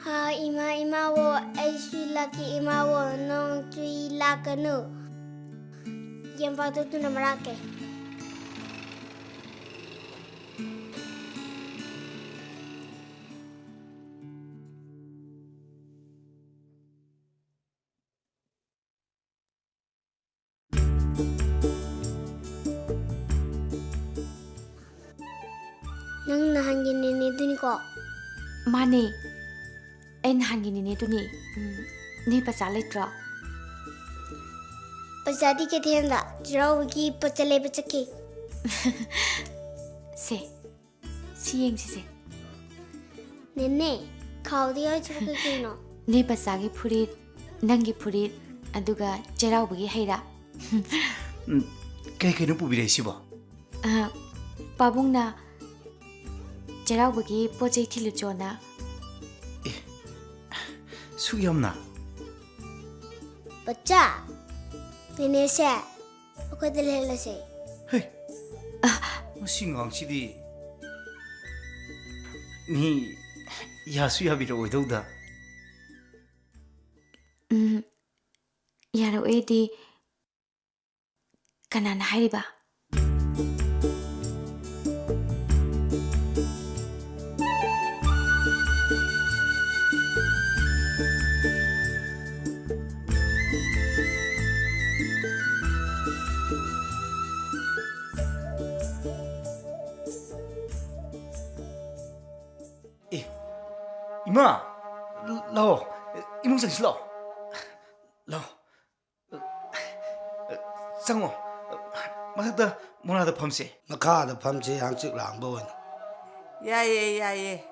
Ha ima wo aisu laki ima wo nong tui lakanu. Yang patut tu nama laki. Nang nahan gini ni tu ni ko. Mane. En hangini ne tu ni. Ne Paachaa letra. Paachaa di ke thianda. Jauh ki pacale pacaki. Se. Sieng si se. Nene. Khawdi ay chuki kino. ꯅꯦ ꯄꯆꯥꯒꯤ ꯐꯨꯔꯤꯠ ꯅꯪꯒꯤ ꯐꯨꯔꯤꯠ ꯑꯗꯨꯒ ꯆꯩꯔꯥꯎꯕꯒꯤ ꯍꯩꯔꯥ ꯀꯩ ꯀꯩꯅꯣ ꯄꯨꯕꯤꯔꯛꯏꯁꯤꯕꯣ ꯄꯥꯕꯨꯡꯅ ꯆꯩꯔꯥꯎꯕꯒꯤ ꯄꯣꯠ ꯆꯩ ꯊꯤꯜꯂꯨꯆꯣꯅ ꯁꯨꯛ ꯌꯥꯝꯅ Pacha. Nene se. Ako dalhela se. ꯍꯩ ꯃꯁꯤ ꯉꯥꯡꯁꯤꯗꯤ ꯃꯤ ꯌꯥꯁꯨ ꯌꯥꯕꯤꯔꯛꯑꯣꯏꯗꯧꯗ ꯌꯥꯔꯛꯑꯣꯏꯗꯤ ꯀꯅꯥꯅ ꯍꯥꯏꯔꯤꯕ 이마! 라오! 이몽상 씨 라오! 라오! 쌍호! 마삭다 모나다 펌세 ꯃꯈꯥꯗ ꯐꯝꯁꯦ ꯍꯥꯡꯆꯤꯛ ꯂꯥꯡꯕ ꯑꯣꯏꯅ ꯌꯥꯏꯌꯦ ꯌꯥꯏꯌꯦ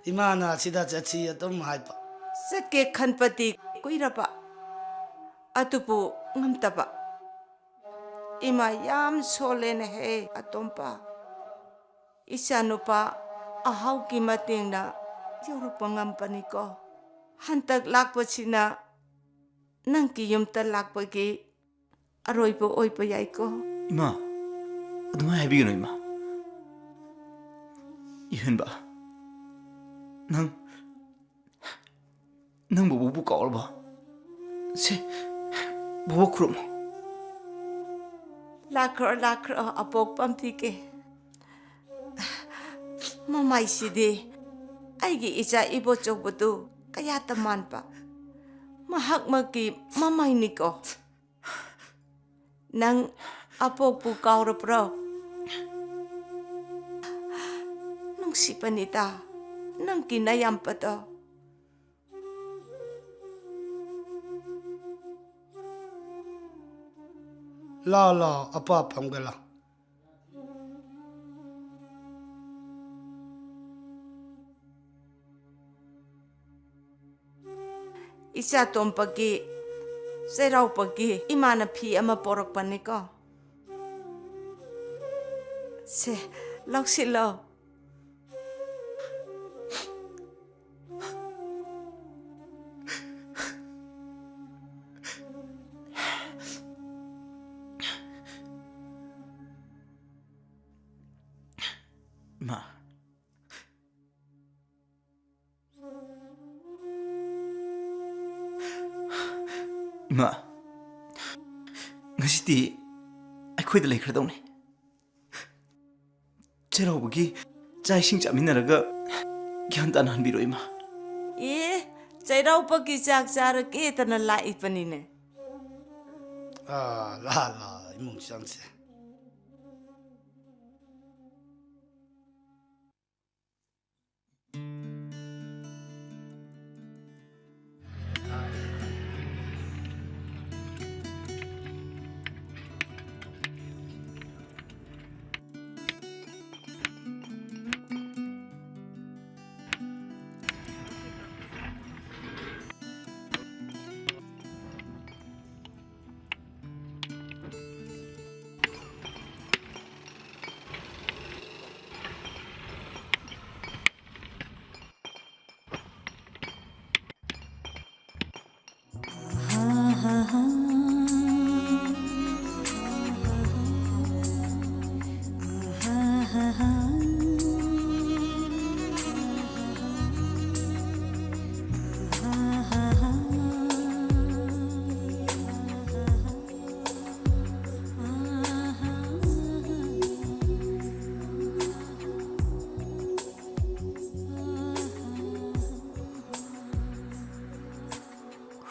ꯏꯃꯥꯅ ꯑꯁꯤꯗ ꯆꯠꯁꯤ ꯑꯗꯨꯝ ꯍꯥꯏꯕ ꯆꯠꯀꯦ ꯈꯟꯄꯗꯤ ꯀꯨꯏꯔꯕ ꯑꯗꯨꯕꯨ ꯉꯝꯇꯕ ꯏꯃꯥ ꯌꯥꯝ ꯁꯣꯜꯂꯦꯅꯦꯍꯦ ꯑꯇꯣꯝꯄ ꯏꯆꯥ ꯅꯨꯄꯥ ꯑꯍꯥꯎꯒꯤ ꯃꯇꯦꯡꯅ ꯌꯧꯔꯛꯄ ꯉꯝꯕꯅꯤꯀꯣ ꯍꯟꯇꯛ ꯂꯥꯛꯄꯁꯤꯅ ꯅꯪꯒꯤ ꯌꯨꯝꯗ ꯂꯥꯛꯄꯒꯤ ꯑꯔꯣꯏꯕ ꯑꯣꯏꯕ ꯌꯥꯏꯀꯣ 이마! 어둠아 해비기노 이마 이현바 넌 보고 까올봐 세 보고 그럼 ꯂꯥꯛꯈ꯭ꯔꯣ ꯑꯄꯣꯛ ꯄꯥꯝꯊꯤꯒꯦ ꯃꯃꯥꯏꯁꯤꯗꯤ ꯑꯩꯒꯤ ꯏꯆꯥ ꯏꯕꯣꯆꯧꯕꯗꯨ ꯀꯌꯥꯇ ꯃꯥꯟꯕ ꯃꯍꯥꯛꯃꯛꯀꯤ ꯃꯃꯥꯏꯅꯤꯀꯣ ꯅꯪ ꯑꯄꯣꯛꯄꯨ ꯀꯥꯎꯔꯕ꯭ꯔꯣ ꯅꯨꯡꯁꯤꯕꯅꯤꯗ ꯅꯪꯒꯤ ꯅꯌꯥꯝꯕꯗꯣ ꯂꯥꯎ ꯑꯄꯥ ꯐꯝꯒ ꯂꯥꯎ ꯏꯆꯥ ꯇꯣꯝꯄꯒꯤ ꯆꯩꯔꯥꯎꯕꯒꯤ ꯏꯃꯥꯅ ꯐꯤ ꯑꯃ ꯄꯣꯔꯛꯄꯅꯤꯀꯣ ꯁꯦ ꯂꯧꯁꯤꯜꯂꯣ 이마 이마 ngasi디 ꯑꯩꯈꯣꯏꯗ ꯂꯩꯈ꯭ꯔꯗꯧꯅꯤ ꯆꯩꯔꯥꯎꯕꯒꯤ ꯆꯥꯛ ꯏꯁꯤꯡ ꯆꯥꯃꯤꯟꯅꯔꯒ ꯒ꯭ꯌꯥꯟ ꯇꯥꯅ ꯍꯟꯕꯤꯔꯣ ꯏꯃꯥ ꯆꯩꯔꯥꯎꯕꯒꯤ ꯆꯥꯛ ꯆꯥꯔꯒꯦꯗꯅ ꯂꯥꯛꯏꯕꯅꯤꯅꯦ ꯂꯥ ꯏꯃꯨꯡ ꯆꯪꯁꯦ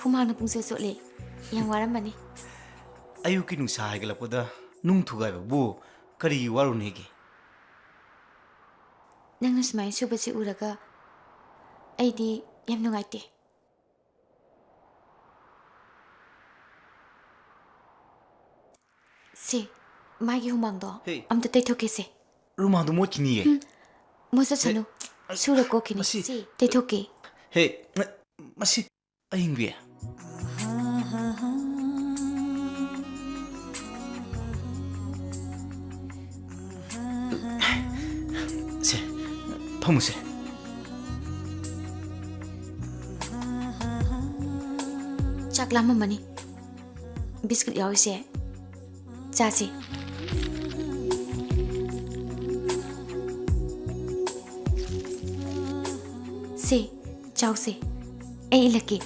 ꯍꯨꯃꯥꯡꯅ ꯄꯨꯡꯁꯦ ꯆꯣꯠꯂꯦ ꯌꯥꯝ ꯋꯥꯔꯝꯃꯅꯤ ꯑꯌꯨꯛꯀꯤ ꯅꯨꯡꯁꯥ ꯍꯥꯏꯒꯠꯂꯛꯄꯗ ꯅꯨꯡ ꯊꯨꯒꯥꯏꯕꯕꯨ ꯀꯔꯤꯒꯤ ꯋꯥꯔꯨꯅꯦꯒꯦ ꯅꯪꯅ ꯁꯨꯃꯥꯏꯅ ꯁꯨꯕꯁꯤ ꯎꯔꯒ ꯑꯩꯗꯤ ꯌꯥꯝ ꯅꯨꯡꯉꯥꯏꯇꯦ ꯁꯤ 마기 후망도 헤이. 아무도 떼토끼세. 루마도 못 키니에. 뭐서 산우 수로 꼬키니. 마시. 시 떼토끼. 헤이, 마시 아잉비야. 세, 파무세. ꯆꯥꯛ ꯂꯥꯝꯃꯝꯃꯅꯤ ꯕꯤꯁꯀꯤꯠ ꯌꯥꯎꯔꯤꯁꯦ ꯆꯥꯁꯤ ꯁꯤ ꯆꯥꯎꯁꯤ ꯑꯩ ꯏꯜꯂꯛꯀꯦ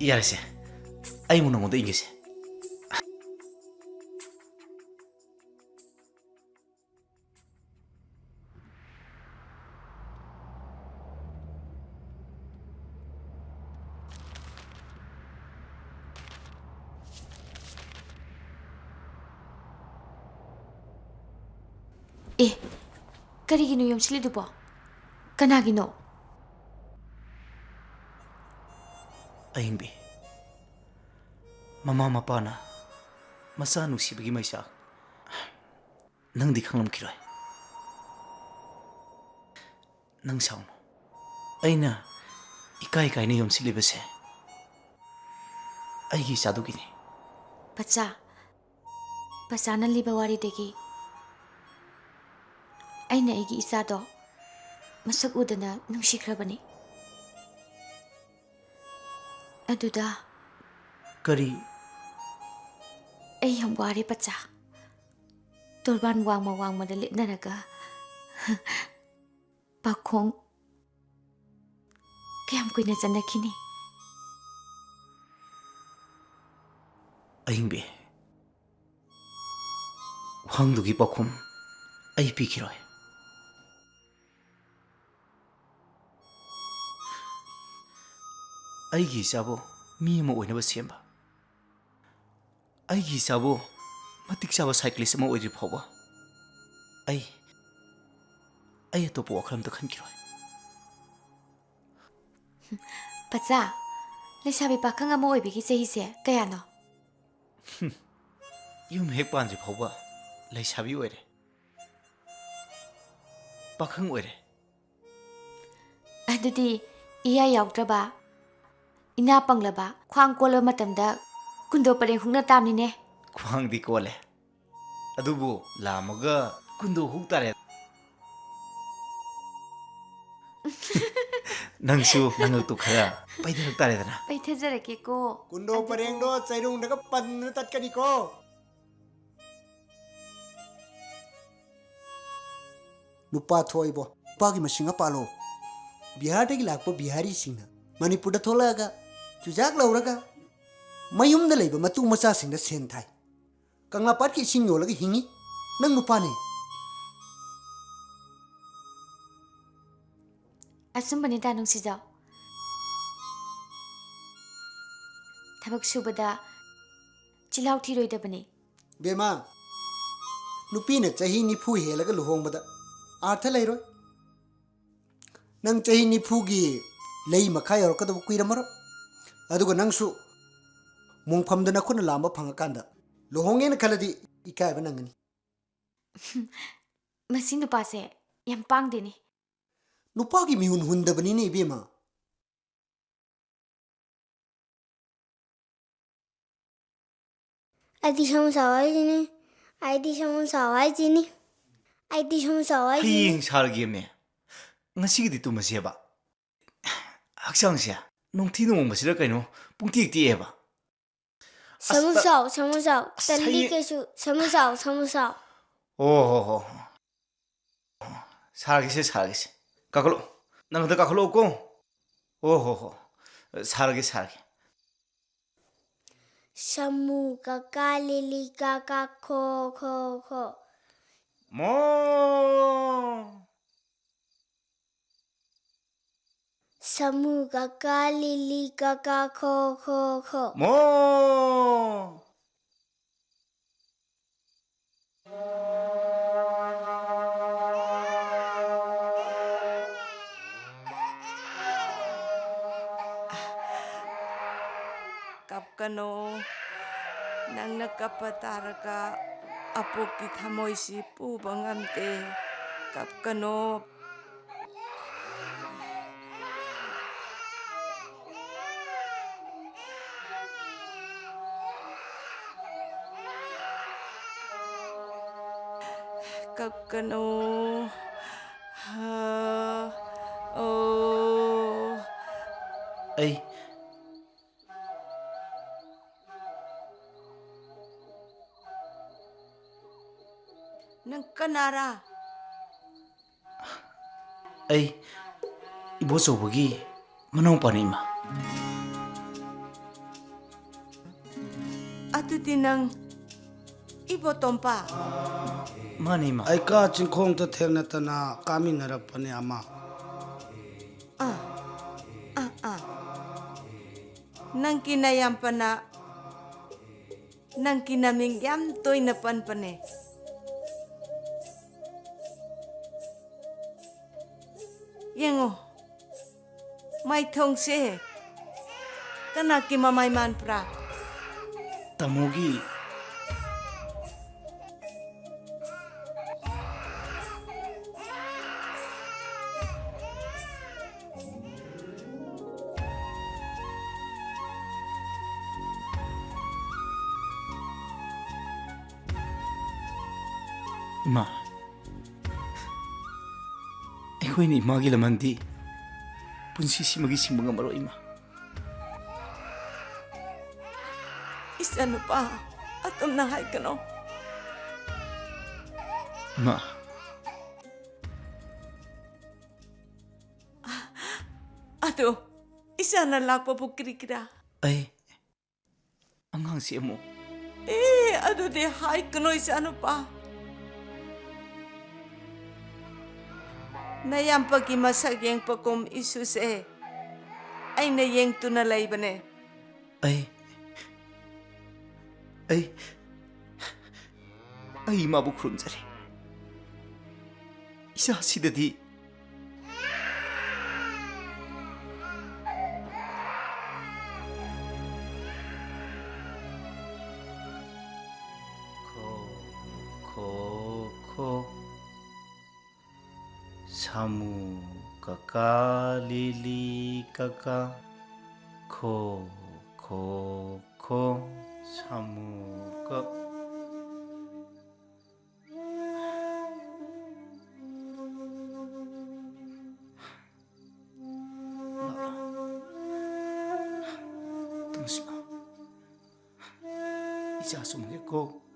야레세. 아이 뭐 너무도 이게세. 에 ꯀꯔꯤꯒꯤꯅꯣ ꯌꯣꯝꯁꯤꯜꯂꯤꯗꯨꯕꯣ ꯀꯅꯥꯒꯤꯅꯣ 아잉비. 마마 마빠나 마사 누시비기 마이사. 낭디 강남키로이. 낭 사우노. 아이나 이까이까이네 염실리베세. 아이기 사두기니. ꯄꯆꯥ ꯄꯆꯥꯅ ꯂꯤꯕ ꯋꯥꯔꯤꯗꯒꯤ ꯑꯩꯅ ꯑꯩꯒꯤ ꯏꯆꯥꯗꯣ ꯃꯁꯛ ꯎꯗꯅ ꯅꯨꯡꯁꯤꯈ꯭ꯔꯕꯅꯤ ꯑꯗꯨꯗ 그리 ꯑꯩ ꯌꯥꯝ ꯋꯥꯔꯦ ꯄꯆꯥ ꯇꯣꯔꯕꯥꯟ ꯋꯥꯡꯃ ꯋꯥꯡꯃꯗ ꯂꯦꯞꯅꯔꯒ ꯄꯥꯈꯣꯡ ꯀꯌꯥꯝ ꯀꯨꯏꯅ ꯆꯠꯅꯈꯤꯅꯤ 아잉비. 황두기 빠콤 아이 비키로이. 아이기 이사보 미모 오이나바 시엠바. 아이기 이사보 마틱사바 사이클리스트 모 오이리 파바. 아이 또 보아크람도 칸키로이. ꯄꯆꯥ ꯂꯩꯁꯥꯕꯤ ꯄꯥꯈꯪ ꯑꯃ ꯑꯣꯏꯕꯒꯤ ꯆꯍꯤꯁꯦ ꯀꯌꯥꯅꯣ ꯌꯨꯝ ꯍꯦꯛ ꯄꯥꯟꯗ꯭ꯔꯤ ꯐꯥꯎꯕ ꯂꯩꯁꯥꯕꯤ ꯑꯣꯏꯔꯦ ꯄꯥꯈꯪ ꯑꯣꯏꯔꯦ ꯑꯗꯨꯗꯤ ꯏꯌꯥ ꯌꯥꯎꯗ꯭ꯔꯕ ꯏꯅꯥ ꯄꯪꯂꯕ ꯈ꯭ꯋꯥꯡ ꯀꯣꯜꯂ ꯃꯇꯝꯗ ꯀꯨꯟꯗꯣ ꯄꯔꯦꯡ ꯍꯨꯛꯅ ꯇꯥꯝꯅꯤꯅꯦ ꯈ꯭ꯋꯥꯡꯗꯤ ꯀꯣꯜꯂꯦ ꯑꯗꯨꯕꯨ ꯂꯥꯝꯃꯒ ꯀꯨꯟꯗꯣ ꯍꯨꯛ ꯇꯥꯔꯦ ꯅꯪꯁꯨ ꯅꯉꯛꯇꯨ ꯈꯔ ꯄꯩꯊꯔꯛ ꯇꯥꯔꯦꯗꯅ ꯄꯩꯊꯖꯔꯛꯀꯦꯀꯣ ꯀꯨꯟꯗꯣ ꯄꯔꯦꯡꯗꯣ ꯆꯩꯔꯨꯡꯗꯒ ꯄꯟꯅ ꯇꯠꯀꯅꯤꯀꯣ नुपा थोइबो नुपागी मसिंगा पालो बिहारदगी लाकपो बिहारी सिंगना मणिपुरदा थोलागा चुजाक लौरगा मयुमदा लेबा मतु मचा सिंगदा सेन थाई कंगलापाट की सिंग योलगा हिंगी नंग नुपाने ꯑꯁꯨꯝꯕꯅꯤꯗ ꯅꯨꯡꯁꯤꯖꯥꯎ ꯊꯕꯛ ꯁꯨꯕꯗ ꯆꯤꯜꯍꯥꯎ ꯊꯤꯔꯣꯏꯗꯕꯅꯤ बेमा नुपीने चही निफु हेलगा लुहोंगबदा आर्थ लेरोय नंग चही निफुगी लेई मखा यौरकदब कुइरमरो अदुगा नंगसु मुंगफमदा नखुन लांबा फंगकांदा लुहोंगेन खलदी इकायबा नंगनी ꯃꯁꯤ ꯅꯨꯄꯥꯁꯦ ꯌꯥꯝ ꯄꯥꯡꯗꯦꯅꯦ नुपागी मिहुन हुंदबनीने बेमा 아이디 성사와이지니 아이디 성사와이지니 아이디 성사와이지니 ꯍꯌꯦꯡ ꯁꯥꯔꯒꯦꯃꯦ ꯉꯁꯤꯒꯤꯗꯤ ꯇꯨꯝꯃꯁꯤ ꯍꯥꯏꯕ ꯍꯛꯆꯥꯡꯁꯦ ꯅꯣꯡꯊꯤ ꯅꯣꯡꯃꯁꯤꯗ ꯀꯩꯅꯣ ꯄꯨꯡꯇꯦꯛ ꯇꯦꯛꯑꯦꯕ 사무사오 사무사오 달리게수 사무사오 사무사오 오호호 사라기세 사라기세 까클로 나한테 까클로 없고 오호호 사라기 사라기 사무가 까리리까까 코코코 뭐 사무가 까리리까까 코코코 뭐 Kapkano ꯅꯪꯅ ꯀꯞꯄ ꯇꯥꯔꯒ ꯑꯄꯣꯛꯀꯤ ꯊꯃꯣꯏꯁꯤ ꯄꯨꯕ ꯉꯝꯗꯦ ꯀꯞꯀꯅꯣ ಕಕ್ಕನೋ ಓ ꯑꯩ nang kanara ꯑꯩ ꯏꯕꯣꯆꯧꯕꯒꯤ ꯃꯅꯥꯎꯄꯥꯅꯤ ꯏꯃꯥ ꯑꯗꯨꯗꯤ ꯅꯪ 이보tompa ꯃꯥꯅꯤ ꯏꯃꯥ ꯑꯩ ꯀꯥ ꯆꯤꯡꯈꯣꯡꯗ ꯊꯦꯡꯅꯗꯅ ꯀꯥꯃꯤꯟꯅꯔꯛꯄꯅꯦ ꯑꯃ nangki nayampana nangki naming yam toina panpane yengo mai thongse kanaki mamai manpra ꯇꯥꯃꯣꯒꯤ ꯏꯃꯥ ꯑꯩꯈꯣꯏꯅ ꯏꯃꯥꯒꯤ ꯂꯃꯟꯗꯤ ꯄꯨꯟꯁꯤꯁꯤꯃꯒꯤ ꯁꯤꯡꯕ ꯉꯝꯃꯔꯣꯏ ꯏꯃꯥ isanupa atum na haikano ꯏꯃꯥ ado isana lakpa bukirikira ꯑꯩ ꯑꯉꯥꯡꯁꯤ ꯑꯃꯨꯛ adudi haikano isanupa nayampagi masak yengpakom isuse aina yengtuna laibane ꯑꯩ ꯏꯃꯥꯕꯨ ꯈꯨꯔꯨꯝꯖꯔꯤ ꯏꯆꯥꯁꯤꯗꯗꯤ 사무 까까 리리 까까 코코코 사무 까 동심아 이제 아소모겠고